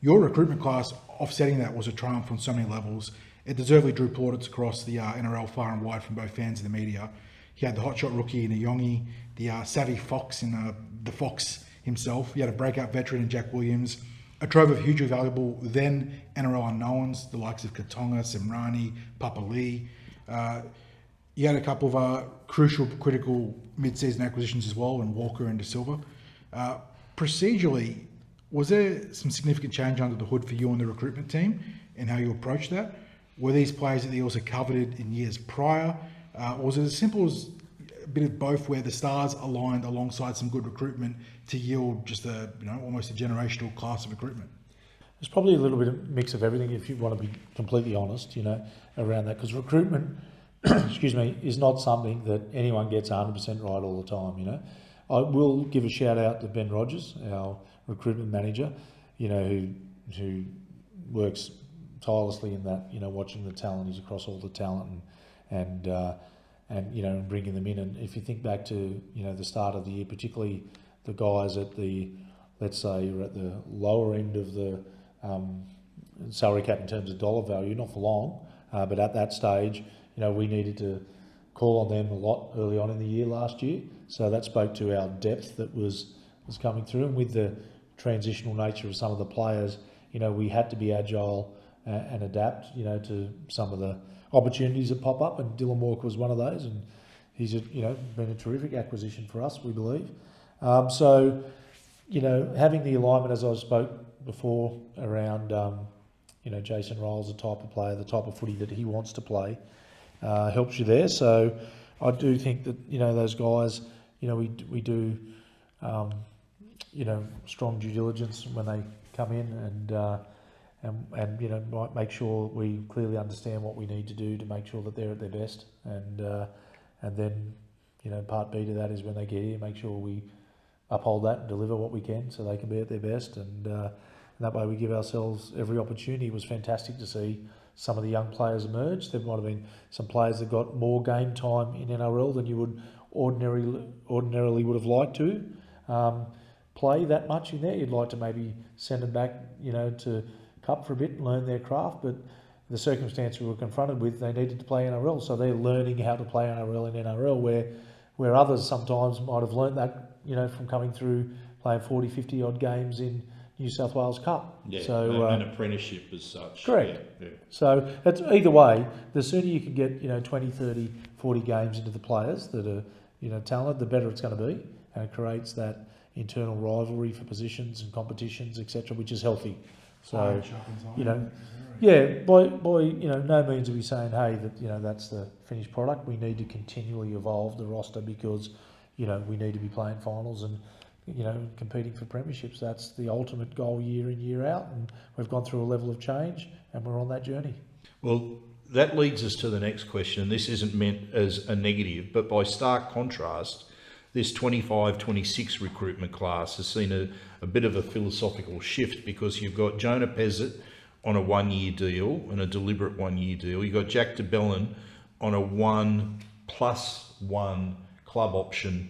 Your recruitment class, offsetting that, was a triumph on so many levels. It deservedly drew plaudits across the NRL far and wide from both fans and the media. You had the hotshot rookie in Nyongi, the savvy Fox in the Fox himself. You had a breakout veteran in Jack Williams, a trove of hugely valuable then NRL unknowns, the likes of Katonga, Semrani, Papa Lee. You had a couple of crucial, critical mid-season acquisitions as well, in Walker and De Silva. Procedurally, was there some significant change under the hood for you and the recruitment team and how you approached that? Were these players that the Eels had coveted in years prior? Or was it as simple as a bit of both, where the stars aligned alongside some good recruitment to yield just almost a generational class of recruitment? There's probably a little bit of mix of everything, if you want to be completely honest, around that, because recruitment, is not something that anyone gets 100% right all the time. I will give a shout out to Ben Rogers, our recruitment manager, who works tirelessly in that, watching the talent. He's across all the talent and bringing them in. And if you think back to, the start of the year, particularly the guys at the, let's say, you're at the lower end of the salary cap in terms of dollar value, not for long, but at that stage, we needed to call on them a lot early on in the year last year. So that spoke to our depth that was coming through. And with the transitional nature of some of the players, we had to be agile and adapt, to some of the opportunities that pop up. And Dylan Walker was one of those. And he's, been a terrific acquisition for us, we believe. So, having the alignment, as I spoke before, around, Jason Riles, the type of player, the type of footy that he wants to play, helps you there. So I do think that, those guys, we do, strong due diligence when they come in and might make sure we clearly understand what we need to do to make sure that they're at their best. And then, part B to that is when they get here, make sure we uphold that and deliver what we can so they can be at their best. And that way we give ourselves every opportunity. It was fantastic to see some of the young players emerge. There might have been some players that got more game time in NRL than you would ordinarily would have liked to play that much in there. You'd like to maybe send them back, to Cup for a bit and learn their craft. But the circumstance we were confronted with, they needed to play NRL, so they're learning how to play NRL in NRL, where others sometimes might have learnt that, from coming through playing 40, 50 odd games in New South Wales Cup. Yeah, so, an apprenticeship as such. Correct. Yeah. So it's either way, the sooner you can get, 20, 30, 40 games into the players that are, talented, the better it's going to be. And it creates that internal rivalry for positions and competitions, etc., which is healthy. So, by no means are we saying, hey, that, that's the finished product. We need to continually evolve the roster because, we need to be playing finals and, competing for premierships. That's the ultimate goal year in, year out. And we've gone through a level of change and we're on that journey. Well, that leads us to the next question. This isn't meant as a negative, but by stark contrast, this 25-26 recruitment class has seen a bit of a philosophical shift, because you've got Jonah Pezzett on a 1-year deal, and a deliberate 1-year deal. You've got Jack de Belin on a 1+1 club option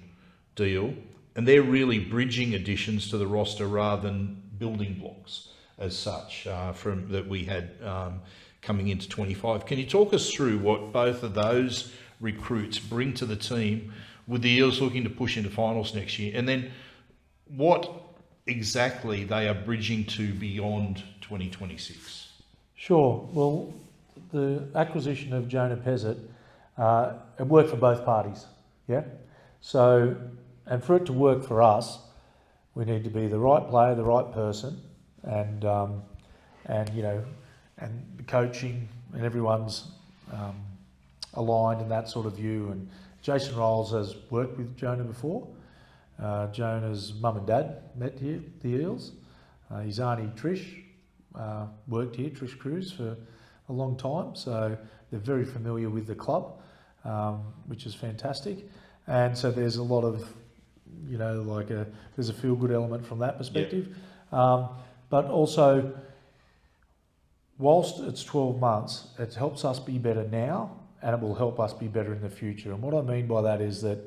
deal, and they're really bridging additions to the roster rather than building blocks as such from that we had coming into 25. Can you talk us through what both of those recruits bring to the team, with the Eels looking to push into finals next year, and then what exactly they are bridging to beyond 2026? Sure. Well, the acquisition of Jonah Pezzett, it worked for both parties. Yeah. So, and for it to work for us, we need to be the right player, the right person, and you know, and the coaching and everyone's aligned in that sort of view. And Jason Rolls has worked with Jonah before. Jonah's mum and dad met here, the Eels. His auntie Trish worked here, Trish Cruz, for a long time, so they're very familiar with the club, which is fantastic. And so there's a lot of, you know, like there's a feel-good element from that perspective. Yep. But also, whilst it's 12 months, it helps us be better now, and it will help us be better in the future. And what I mean by that is that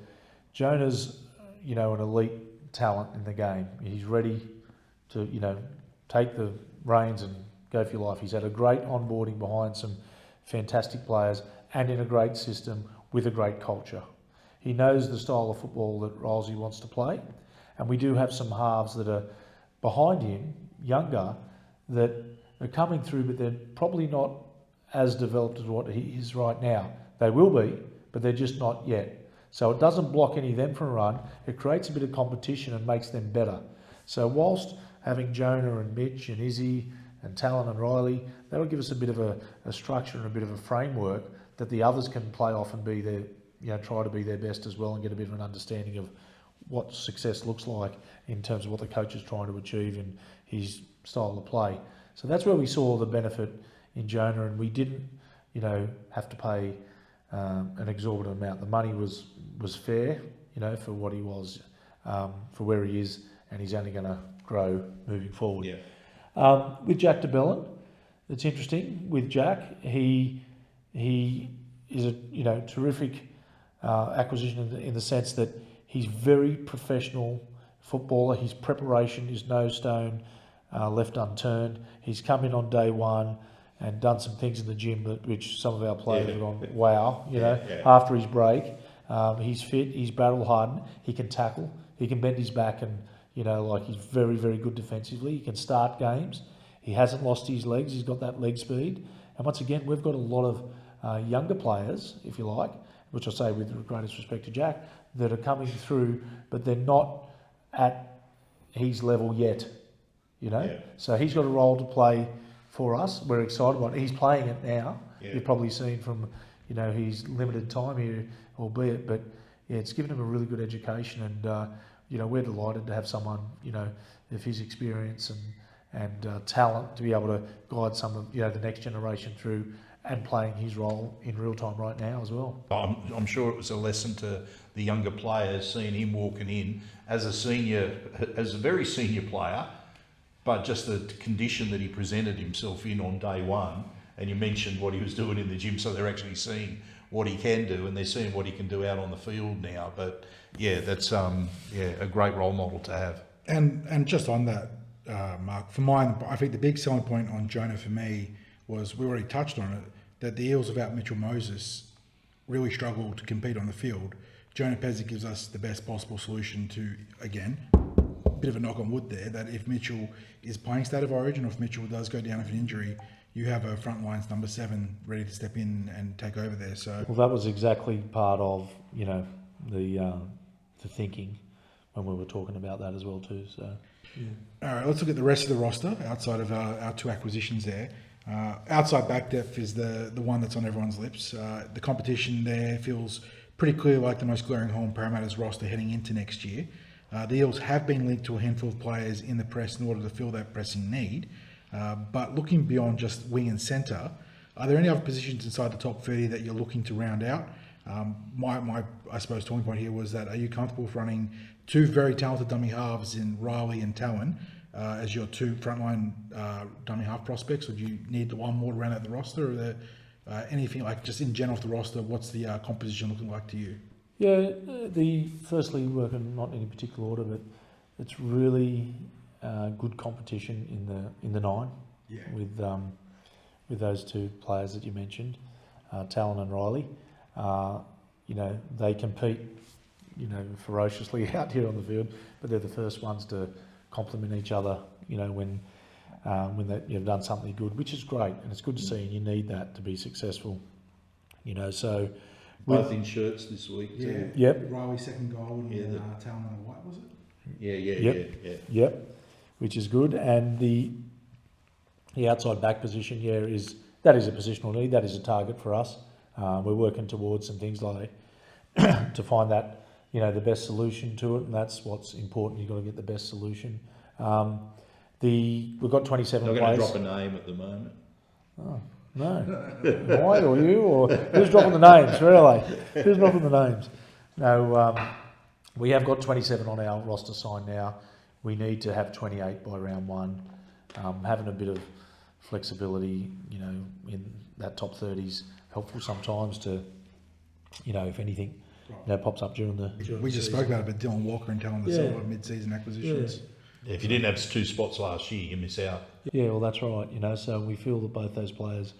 Jonah's, you know, an elite talent in the game. He's ready to, you know, take the reins and go for your life. He's had a great onboarding behind some fantastic players and in a great system with a great culture. He knows the style of football that Rolsey wants to play, and we do have some halves that are behind him, younger, that are coming through, but they're probably not as developed as what he is right now. They will be, but they're just not yet. So it doesn't block any of them from a run. It creates a bit of competition and makes them better. So whilst having Jonah and Mitch and Izzy and Talon and Riley, that'll give us a bit of a structure and a bit of a framework that the others can play off and be their, you know, try to be their best as well, and get a bit of an understanding of what success looks like in terms of what the coach is trying to achieve in his style of play. So that's where we saw the benefit in Jonah, and we didn't, you know, have to pay an exorbitant amount. The money was fair, you know, for what he was, for where he is, and he's only going to grow moving forward. Yeah. With Jack de Belin, it's interesting. With Jack, he is a, you know, terrific acquisition in the sense that he's very professional footballer. His preparation is no stone left unturned. He's come in on day one and done some things in the gym which some of our players have gone, wow, you know, after his break. He's fit, he's battle hardened, he can tackle, he can bend his back, and, you know, like, he's very, very good defensively. He can start games. He hasn't lost his legs. He's got that leg speed. And once again, we've got a lot of younger players, if you like, which I say with the greatest respect to Jack, that are coming through, but they're not at his level yet, you know. Yeah. So he's got a role to play for us. We're excited about it. He's playing it now. Yeah. You've probably seen from, you know, his limited time here, albeit, but yeah, it's given him a really good education, and you know, we're delighted to have someone, you know, of his experience and talent to be able to guide some of, you know, the next generation through, and playing his role in real time right now as well. I'm sure it was a lesson to the younger players, seeing him walking in as a senior, as a very senior player, but just the condition that he presented himself in on day one. And you mentioned what he was doing in the gym, so they're actually seeing what he can do, and they're seeing what he can do out on the field now. But yeah, that's a great role model to have. And just on that, Mark, for mine, I think the big selling point on Jonah for me was, we already touched on it, that the Eels without Mitchell Moses really struggle to compete on the field. Jonah Pezzett gives us the best possible solution to, again, a bit of a knock on wood there, that if Mitchell is playing State of Origin, or if Mitchell does go down with an injury, you have a front lines number 7 ready to step in and take over there. So, well, that was exactly part of, you know, the thinking when we were talking about that as well too. So, yeah. All right, let's look at the rest of the roster outside of our 2 acquisitions there. Outside back depth is the one that's on everyone's lips. The competition there feels pretty clear, like the most glaring hole in Parramatta's roster heading into next year. The Eels have been linked to a handful of players in the press in order to fill that pressing need. But looking beyond just wing and centre, are there any other positions inside the top 30 that you're looking to round out? My I suppose talking point here was that, are you comfortable with running two very talented dummy halves in Riley and Talon as your two frontline dummy half prospects, or do you need one more to round out the roster, or there, anything like just in general of the roster, what's the composition looking like to you? Yeah, firstly working not in any particular order, but it's really good competition in the nine with those two players that you mentioned, Talon and Riley. They compete, ferociously out here on the field, but they're the first ones to complement each other, when you've done something good, which is great, and it's good to see, and you need that to be successful, so... Both in shirts this week too. Yep. Riley's second goal and Talon on the white, was it? Yeah. Yep, which is good, and the outside back position, that is a positional need, that is a target for us. We're working towards some things like to find that, the best solution to it, and that's what's important. You've got to get the best solution. We've got 27 Not players. going to drop a name at the moment. Oh, no. Why, or you, or who's dropping the names, really? Who's dropping the names? No, we have got 27 on our roster signed now. We need to have 28 by round one. Having a bit of flexibility, in that top 30's helpful sometimes to, if anything, pops up during the We just spoke about it, but Dylan Walker and Talon the Silva mid-season acquisitions. Yeah, if you didn't have 2 spots last year, you miss out. Yeah, well, that's right. So we feel that both those players,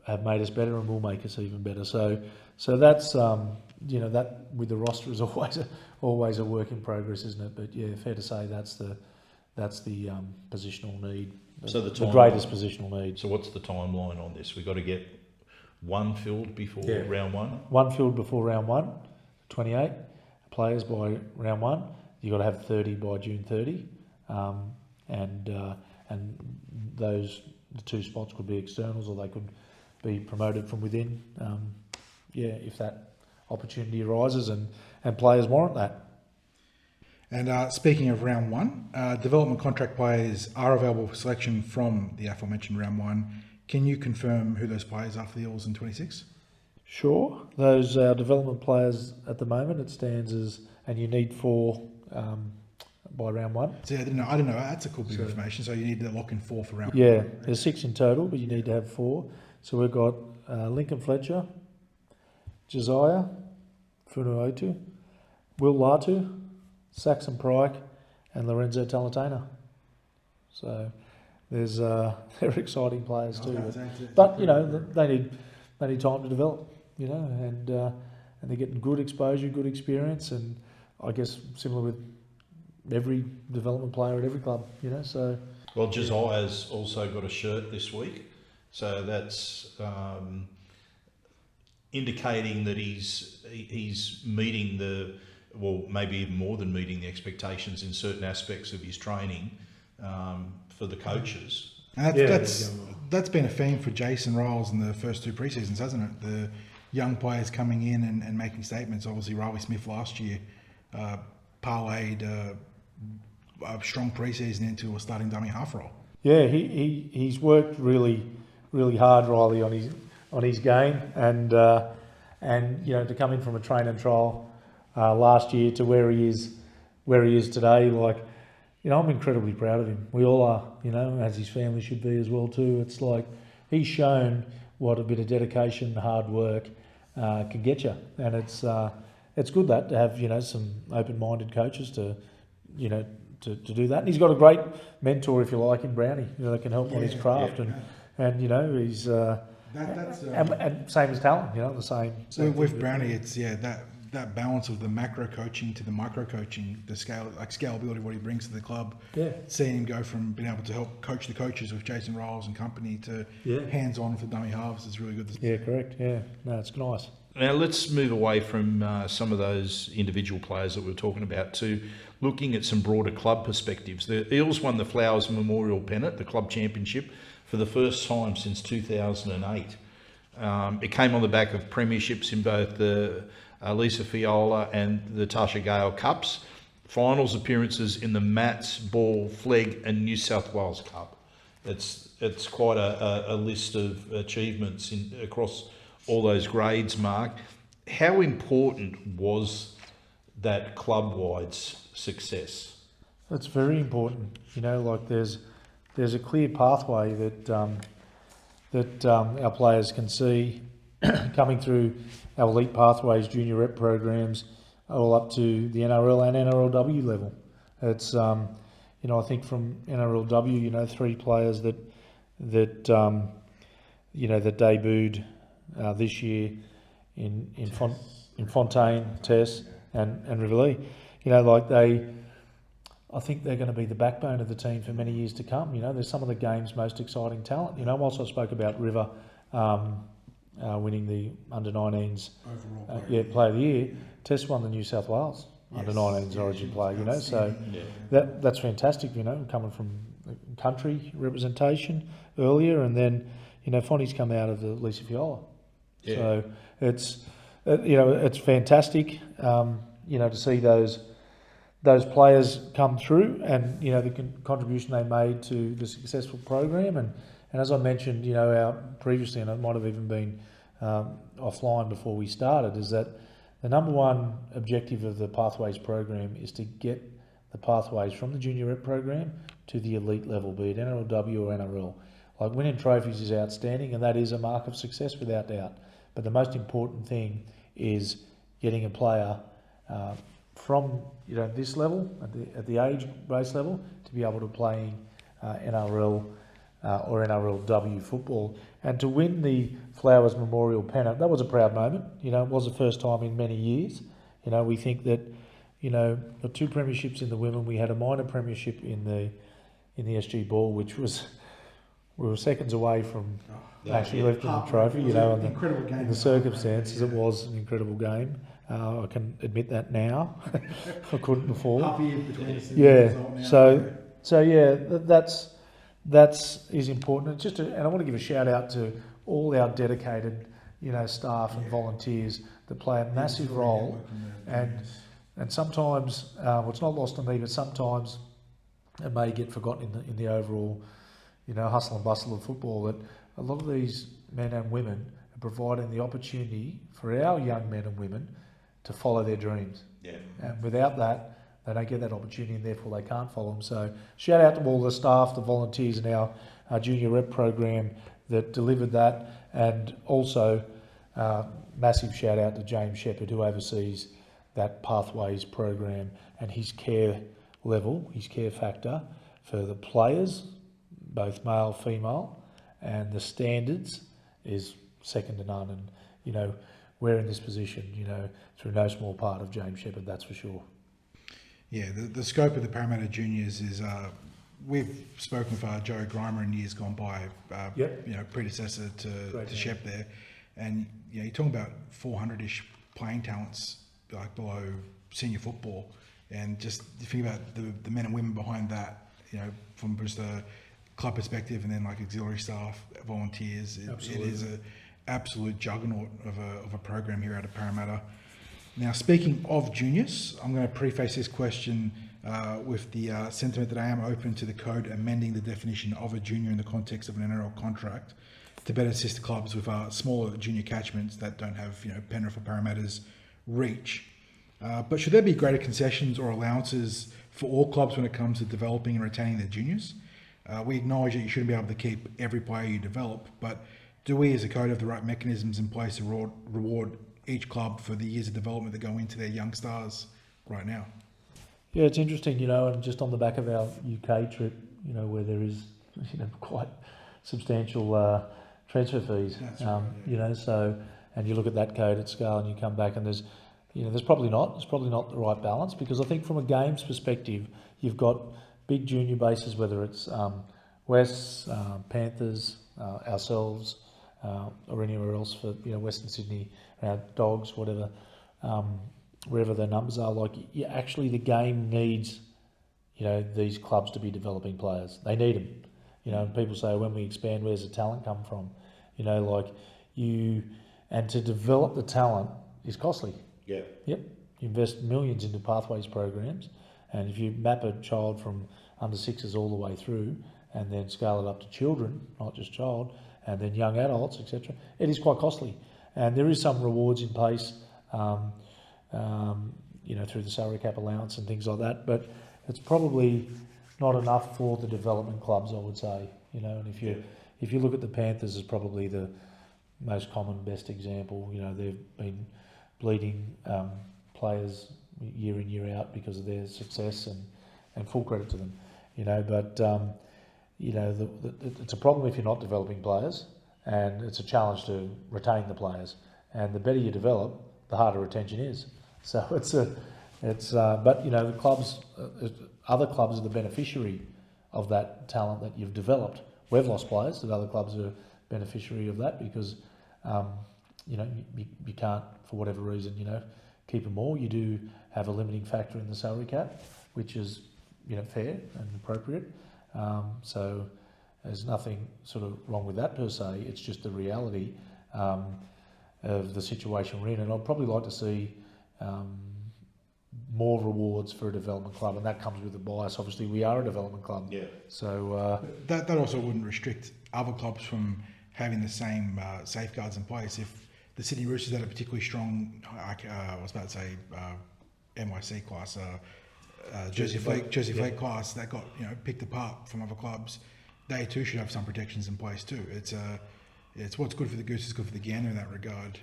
have made us better and will make us even better. So that's that with the roster is always a work in progress, isn't it? But yeah, fair to say that's the positional need. So the greatest positional need. So what's the timeline on this? We've got to get one filled before round one? One filled before round one, 28 players by round one. You've got to have 30 by June 30. And the 2 spots could be externals, or they could be promoted from within, if that opportunity arises and players warrant that. And speaking of round one, development contract players are available for selection from the aforementioned round one. Can you confirm who those players are for the Eels in 26? Sure. Those development players at the moment, it stands as, and you need 4 by round one. So I didn't know. That's a cool bit of information. So you need to lock in 4 for round one. Yeah, there's 6 in total, but you need to have 4. So we've got Lincoln Fletcher, Josiah Funuotu, Will Latu, Saxon Pryke, and Lorenzo Talatena. So there's they're exciting players too. But they need time to develop. And they're getting good exposure, good experience, and I guess similar with every development player at every club. So. Well, Josiah's also got a shirt this week, so that's indicating that he's meeting maybe even more than meeting the expectations in certain aspects of his training for the coaches. And that's been a theme for Jason Riles in the first 2 preseasons, hasn't it? The young players coming in and making statements. Obviously, Riley Smith last year parlayed a strong preseason into a starting dummy half role. Yeah, he's worked really, really hard, Riley, on his game, and to come in from a train and trial last year to where he is today, I'm incredibly proud of him. We all are, as his family should be as well too. It's like he's shown what a bit of dedication and hard work can get you, and it's good to have some open-minded coaches to do that. And he's got a great mentor, if you like, in Brownie, that can help on his craft, and he's and same as Talon, the same with Brownie. It's that balance of the macro coaching to the micro coaching, the scalability of what he brings to the club. Yeah, seeing him go from being able to help coach the coaches with Jason Riles and company to hands-on for dummy halves is really good. Yeah, correct. Yeah, no, it's nice. Now let's move away from some of those individual players that we were talking about to looking at some broader club perspectives. The Eels won the Flowers Memorial Pennant, the club championship, for the first time since 2008. It came on the back of premierships in both the Lisa Fiola and the Tasha Gale Cups, finals appearances in the Mats, Ball, Flegg and New South Wales Cup. It's quite a list of achievements across all those grades, Mark. How important was that club-wide success? It's very important. Like there's a clear pathway that our players can see coming through our elite pathways, junior rep programs, all up to the NRL and NRLW level. It's I think from NRLW, 3 players that debuted this year in Fontaine, Tess, and Rivoli. I think they're going to be the backbone of the team for many years to come. They're some of the game's most exciting talent. Whilst I spoke about River winning the under-19s Player of the Year, Tess won the New South Wales under-19s Origin Player. So that's fantastic. Coming from country representation earlier, and then Fonty's come out of the Lisa Fiola. Yeah. So it's fantastic. To see those players come through, and the contribution they made to the successful program, and as I mentioned, previously, and it might have even been offline before we started, is that the number one objective of the Pathways program is to get the pathways from the junior rep program to the elite level, be it NRLW or NRL. Like, winning trophies is outstanding, and that is a mark of success without doubt. But the most important thing is getting a player from this level, at the age base level, to be able to play NRL or NRLW football, and to win the Flowers Memorial Pennant. That was a proud moment. It was the first time in many years. We think that the 2 premierships in the women. We had a minor premiership in the SG Ball, which was, we were seconds away from actually lifting the trophy. In the circumstances, it was an incredible game. I can admit that now. I couldn't before. Half a year between us. That's is important. And I want to give a shout out to all our dedicated, staff and volunteers that play a massive role. And sometimes it's not lost on me, but sometimes it may get forgotten in the overall, hustle and bustle of football, that a lot of these men and women are providing the opportunity for our young men and women to follow their dreams. Yeah. And without that, they don't get that opportunity, and therefore they can't follow them. So shout out to all the staff, the volunteers in our junior rep program that delivered that, and also massive shout out to James Shepherd, who oversees that Pathways program, and his care level, his care factor for the players, both male, female, and the standards is second to none. And, we're in this position, through no small part of James Shepherd, that's for sure. Yeah, the scope of the Parramatta Juniors is, we've spoken with Joe Grimer in years gone by, predecessor to Shep there, and you're talking about 400-ish playing talents like below senior football, and just think about the men and women behind that, from just a club perspective, and then like auxiliary staff, volunteers. It is an absolute juggernaut of a program here out of Parramatta. Now, speaking of juniors, I'm going to preface this question with the sentiment that I am open to the code amending the definition of a junior in the context of an NRL contract to better assist clubs with smaller junior catchments that don't have, Penrith or Parramatta's reach. But should there be greater concessions or allowances for all clubs when it comes to developing and retaining their juniors? We acknowledge that you shouldn't be able to keep every player you develop, but do we as a code have the right mechanisms in place to reward each club for the years of development that go into their young stars right now? Yeah, it's interesting, and just on the back of our UK trip, where there is, quite substantial transfer fees. That's right, So, and you look at that code at scale and you come back and there's probably not the right balance, because I think from a games perspective, you've got big junior bases, whether it's Wests, Panthers, ourselves, or anywhere else for, Western Sydney, Dogs, whatever, wherever their numbers are. Actually the game needs, these clubs to be developing players. They need them. And people say, when we expand, where's the talent come from? And to develop the talent is costly. Yeah. Yep. You invest millions into pathways programs, and if you map a child from under 6s all the way through, and then scale it up to children, not just child, and then young adults, etc., it is quite costly. and there is some rewards in place, through the salary cap allowance and things like that, but it's probably not enough for the development clubs, I would say, and if you look at the Panthers as probably the most common, best example, they've been bleeding players year in, year out because of their success, and full credit to them, but it's a problem if you're not developing players, and it's a challenge to retain the players, and the better you develop, the harder retention is. So but the clubs, other clubs are the beneficiary of that talent that you've developed. We've lost players, but other clubs are beneficiary of that because you can't, for whatever reason, keep them all. You do have a limiting factor in the salary cap, which is fair and appropriate. So there's nothing sort of wrong with that per se. It's just the reality of the situation we're in, and I'd probably like to see more rewards for a development club, and that comes with a bias. Obviously, we are a development club. Yeah. So that also wouldn't restrict other clubs from having the same safeguards in place. If the Sydney Roosters had a particularly strong, I was about to say NYC class, Jersey Fleet class that got picked apart from other clubs, they too should have some protections in place too. It's what's good for the goose is good for the gander in that regard.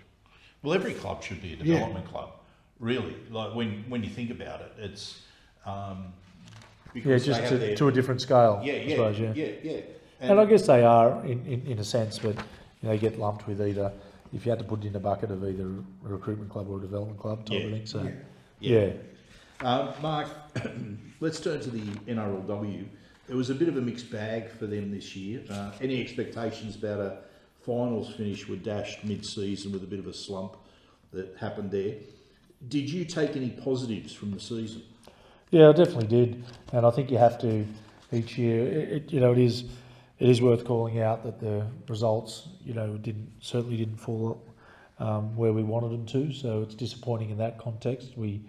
Well, every club should be a development club, really. Like when you think about it, it's because just to a different scale. I suppose, yeah. And I guess they are in a sense, but they get lumped with either, if you had to put it in a bucket of either a recruitment club or a development club type of thing. So Mark, let's turn to the NRLW. There was a bit of a mixed bag for them this year. Any expectations about a finals finish were dashed mid-season with a bit of a slump that happened there. Did you take any positives from the season? Yeah, I definitely did, and I think you have to each year. It is worth calling out that the results, certainly didn't fall where we wanted them to. So it's disappointing in that context. We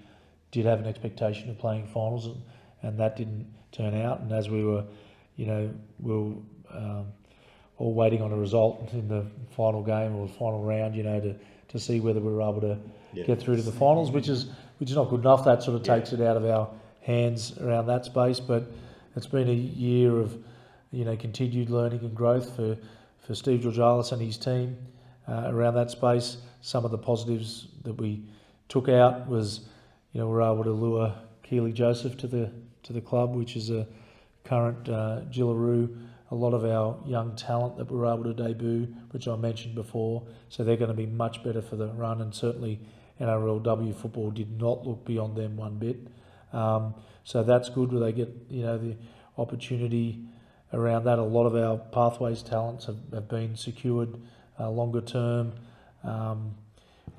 did have an expectation of playing finals, and that didn't turn out. And as we were, all waiting on a result in the final game or final round, to see whether we were able to get through to the finals, which is not good enough. That sort of takes it out of our hands around that space. But it's been a year of continued learning and growth for Steve Georgalis and his team around that space. Some of the positives that we took out was we're able to lure Keely Joseph to the club, which is a current Jillaroo. A lot of our young talent that we were able to debut, which I mentioned before, so they're going to be much better for the run, and certainly NRLW football did not look beyond them one bit. So that's good where they get the opportunity around that. A lot of our pathways talents have been secured longer term.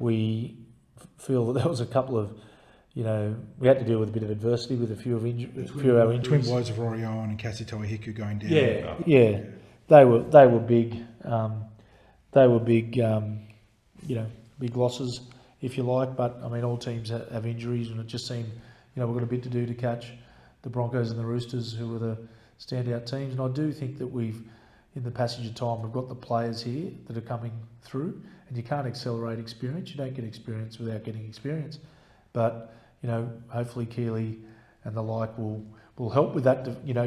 We feel that there was a couple of we had to deal with a bit of adversity with a few of our injuries. Twin blows of Rory Owen and Cassie Toahiku going down. Yeah. They were big. They were big. Big losses, if you like. But I mean, all teams have injuries, and it just seemed we've got a bit to do to catch the Broncos and the Roosters, who were the standout teams. And I do think that in the passage of time, we've got the players here that are coming through, and you can't accelerate experience. You don't get experience without getting experience. But hopefully Keely and the like will help with that,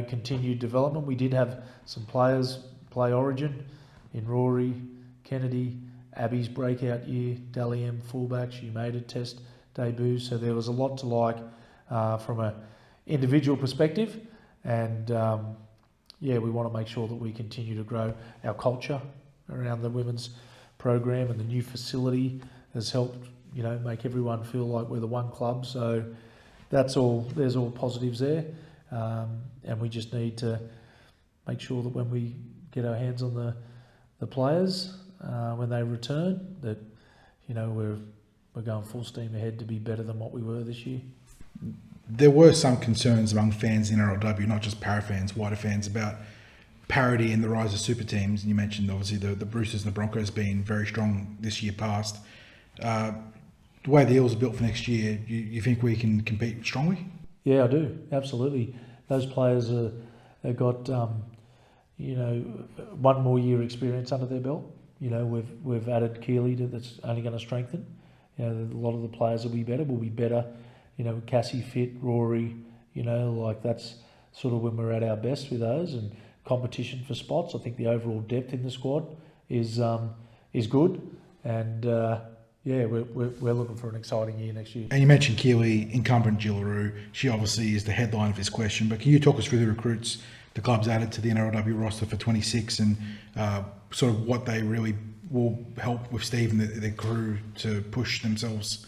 continued development. We did have some players play Origin in Rory, Kennedy, Abby's breakout year, Dally M fullback. She made a test debut, so there was a lot to like from an individual perspective. And we want to make sure that we continue to grow our culture around the women's program, and the new facility has helped make everyone feel like we're the one club. So there's all positives there. And we just need to make sure that when we get our hands on the players, when they return, that, we're going full steam ahead to be better than what we were this year. There were some concerns among fans in NRLW, not just para fans, wider fans, about parity in the rise of super teams. And you mentioned obviously the Roosters and the Broncos being very strong this year past. The way the Eels are built for next year, you think we can compete strongly? Yeah, I do. Absolutely. Those players have got, one more year experience under their belt. you know, we've added Keely that's only going to strengthen. You know, a lot of the players will be better. We'll be better, you know, Cassie fit, Rory, you know, like that's sort of when we're at our best with those. And competition for spots, I think the overall depth in the squad is good. And yeah, we're looking for an exciting year next year. And you mentioned Keely, incumbent Gillaroo. She obviously is the headline of this question, but can you talk us through the recruits the club's added to the NRLW roster for 26 and sort of what they really will help with Steve and the crew to push themselves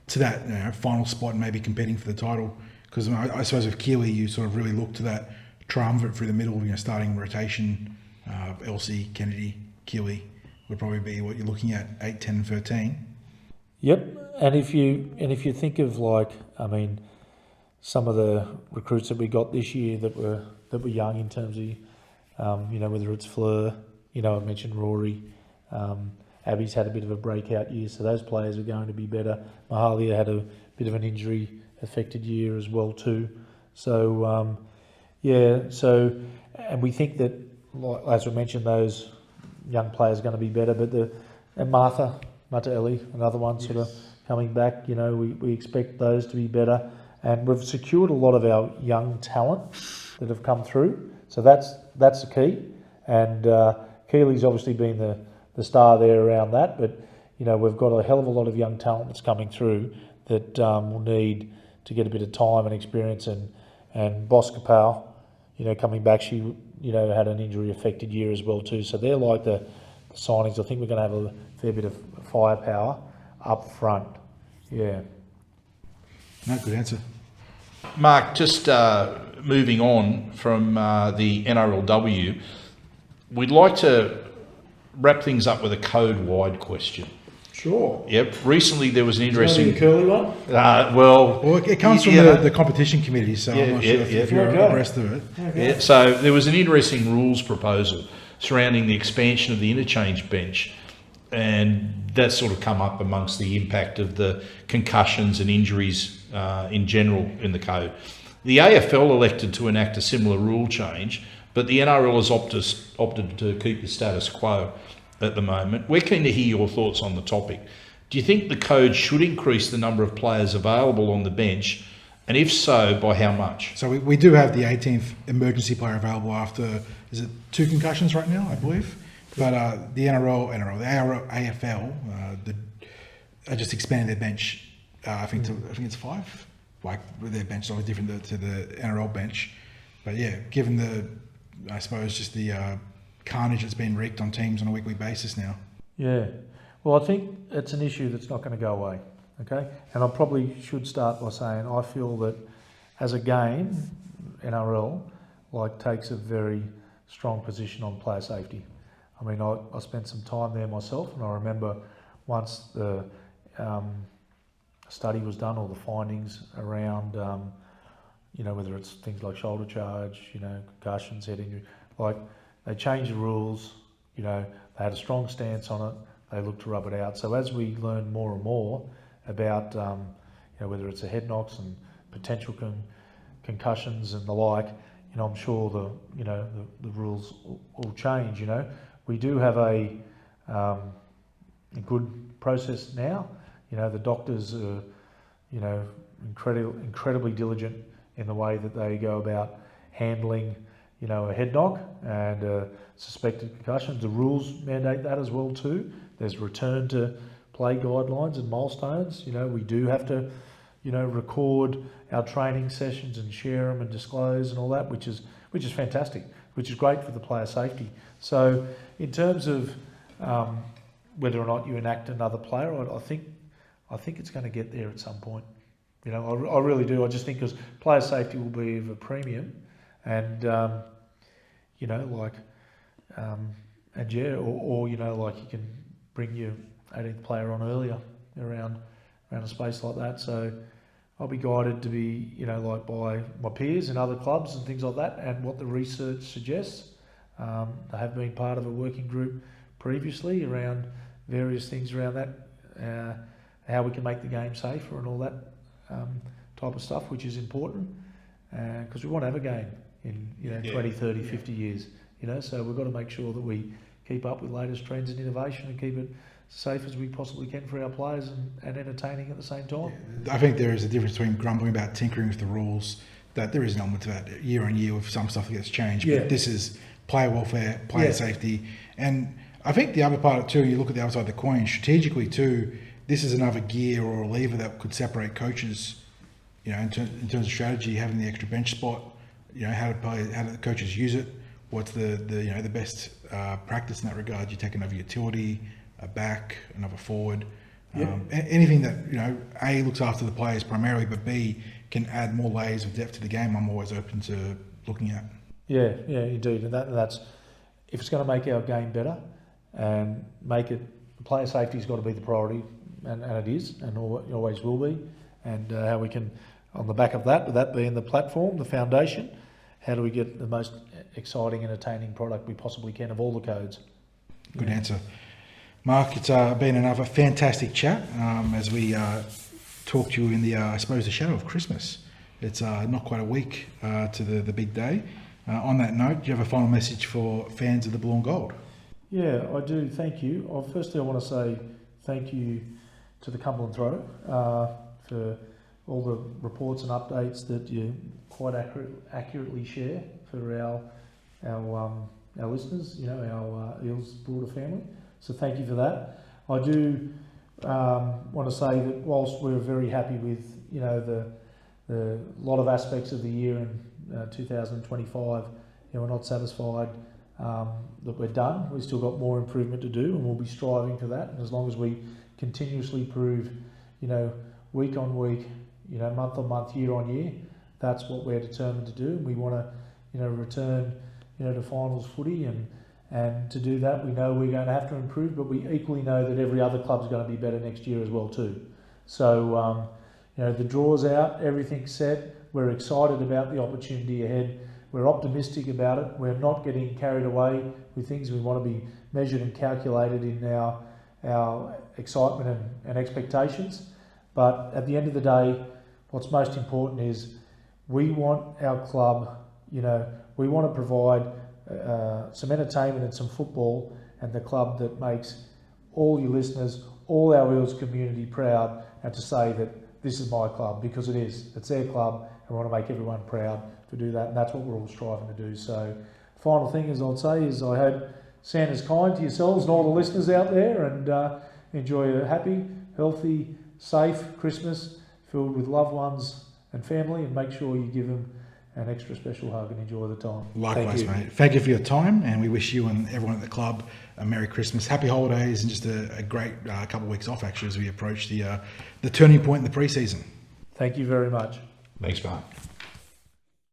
to that, you know, final spot and maybe competing for the title? Because I suppose with Keely, you sort of really look to that triumvirate through the middle, you know, starting rotation, Elsie, Kennedy, Keely would probably be what you're looking at, 8, 10, 13. Yep, and if you think of, like, I mean, some of the recruits that we got this year that were young in terms of, you know, whether it's Fleur, you know, I mentioned Rory, Abby's had a bit of a breakout year, so those players are going to be better. Mahalia had a bit of an injury affected year as well too. So yeah, so and we think that, like, as we mentioned, those young players are going to be better. But and Martha Ellie, another one sort of coming back. You know, we expect those to be better, and we've secured a lot of our young talent that have come through. So that's the key. And Keely's obviously been the star there around that, but you know, we've got a hell of a lot of young talent that's coming through that will need to get a bit of time and experience. And Boss Kapal, you know, coming back, she, you know, had an injury affected year as well too. So they're like the signings. I think we're going to have a fair bit of firepower up front. Yeah. No, good answer. Mark, just moving on from the NRLW, we'd like to wrap things up with a code-wide question. Sure. Yep. Recently there was an interesting... The curly one? Well, it comes from the competition committee, so I'm not sure if you're abreast of it. Okay. Yeah, so there was an interesting rules proposal surrounding the expansion of the interchange bench, and that's sort of come up amongst the impact of the concussions and injuries in general in the code. The AFL elected to enact a similar rule change, but the NRL has opted to keep the status quo at the moment. We're keen to hear your thoughts on the topic. Do you think the code should increase the number of players available on the bench, and if so, by how much? So we do have the 18th emergency player available after, is it 2 concussions right now, I believe? But the AFL, they just expanded their bench, I think it's 5. Like, their bench is always different to the NRL bench. But yeah, given I suppose just the carnage that's been wreaked on teams on a weekly basis now. Yeah. Well, I think it's an issue that's not going to go away, okay? And I probably should start by saying I feel that as a game, NRL, like, takes a very strong position on player safety. I mean, I spent some time there myself, and I remember once the study was done, or the findings around, you know, whether it's things like shoulder charge, you know, concussions, head injury, like, they changed the rules, you know, they had a strong stance on it, they looked to rub it out. So as we learn more and more about, you know, whether it's the head knocks and potential concussions and the like, you know, I'm sure the rules will change. You know, we do have a good process now. You know, the doctors are, you know, incredibly diligent in the way that they go about handling, you know, a head knock and suspected concussions. The rules mandate that as well too. There's return to play guidelines and milestones. You know, we do have to, you know, record our training sessions and share them and disclose and all that, which is fantastic, which is great for the player safety. So in terms of whether or not you enact another player, I think it's going to get there at some point. You know, I really do. I just think because player safety will be of a premium. And, you know, like, and yeah, or, you know, like, you can bring your 18th player on earlier around a space like that. So I'll be guided to be, you know, like, by my peers in other clubs and things like that, and what the research suggests. I have been part of a working group previously around various things around that, how we can make the game safer and all that type of stuff, which is important, because we want to have a game in, you know, 20, 30, 50 years, you know, so we've got to make sure that we keep up with latest trends and innovation and keep it safe as we possibly can for our players and entertaining at the same time. I think there is a difference between grumbling about tinkering with the rules, that there is an element to that year on year with some stuff that gets changed. Yeah. But this is player welfare, player safety. And I think the other part of it too, you look at the other side of the coin, strategically too, this is another gear or a lever that could separate coaches, you know, in terms of strategy, having the extra bench spot, you know, how do the coaches use it, what's the you know, the best practice in that regard. You take another utility, a back, another forward, anything that, you know, A, looks after the players primarily, but B, can add more layers of depth to the game. I'm always open to looking at. Yeah, indeed, and that's if it's going to make our game better and make it, player safety's got to be the priority, and it is, and always will be. And how we can, on the back of that, with that being the platform, the foundation, how do we get the most exciting, entertaining product we possibly can of all the codes? Good answer. Mark, it's been another fantastic chat as we talk to you in the, I suppose, the shadow of Christmas. It's not quite a week to the big day. On that note, do you have a final message for fans of the Blue and Gold? Yeah, I do. Thank you. Firstly, I want to say thank you to the Cumberland Throw for all the reports and updates that you quite accurately share for our listeners, you know, our Eels broader family. So thank you for that. I do want to say that whilst we're very happy with, you know, the lot of aspects of the year in 2025, you know, we're not satisfied that we're done. We've still got more improvement to do, and we'll be striving for that. And as long as we continuously prove, you know, week on week, you know, month on month, year on year, that's what we're determined to do. And we want to, you know, return, you know, to finals footy, and to do that, we know we're going to have to improve, but we equally know that every other club's going to be better next year as well too. So, you know, the draw's out, everything's set. We're excited about the opportunity ahead. We're optimistic about it. We're not getting carried away with things. We want to be measured and calculated in our excitement and expectations. But at the end of the day, what's most important is we want our club, you know, we want to provide some entertainment and some football, and the club that makes all your listeners, all our Eels community proud, and to say that this is my club, because it is. It's their club, and we want to make everyone proud to do that, and that's what we're all striving to do. So, final thing, as I'd say, is I hope Santa's kind to yourselves and all the listeners out there, and enjoy a happy, healthy, safe Christmas filled with loved ones and family, and make sure you give them an extra special hug and enjoy the time. Likewise, mate. Thank you for your time, and we wish you and everyone at the club a Merry Christmas, Happy Holidays, and just a great couple of weeks off, actually, as we approach the turning point in the pre-season. Thank you very much. Thanks, Mark.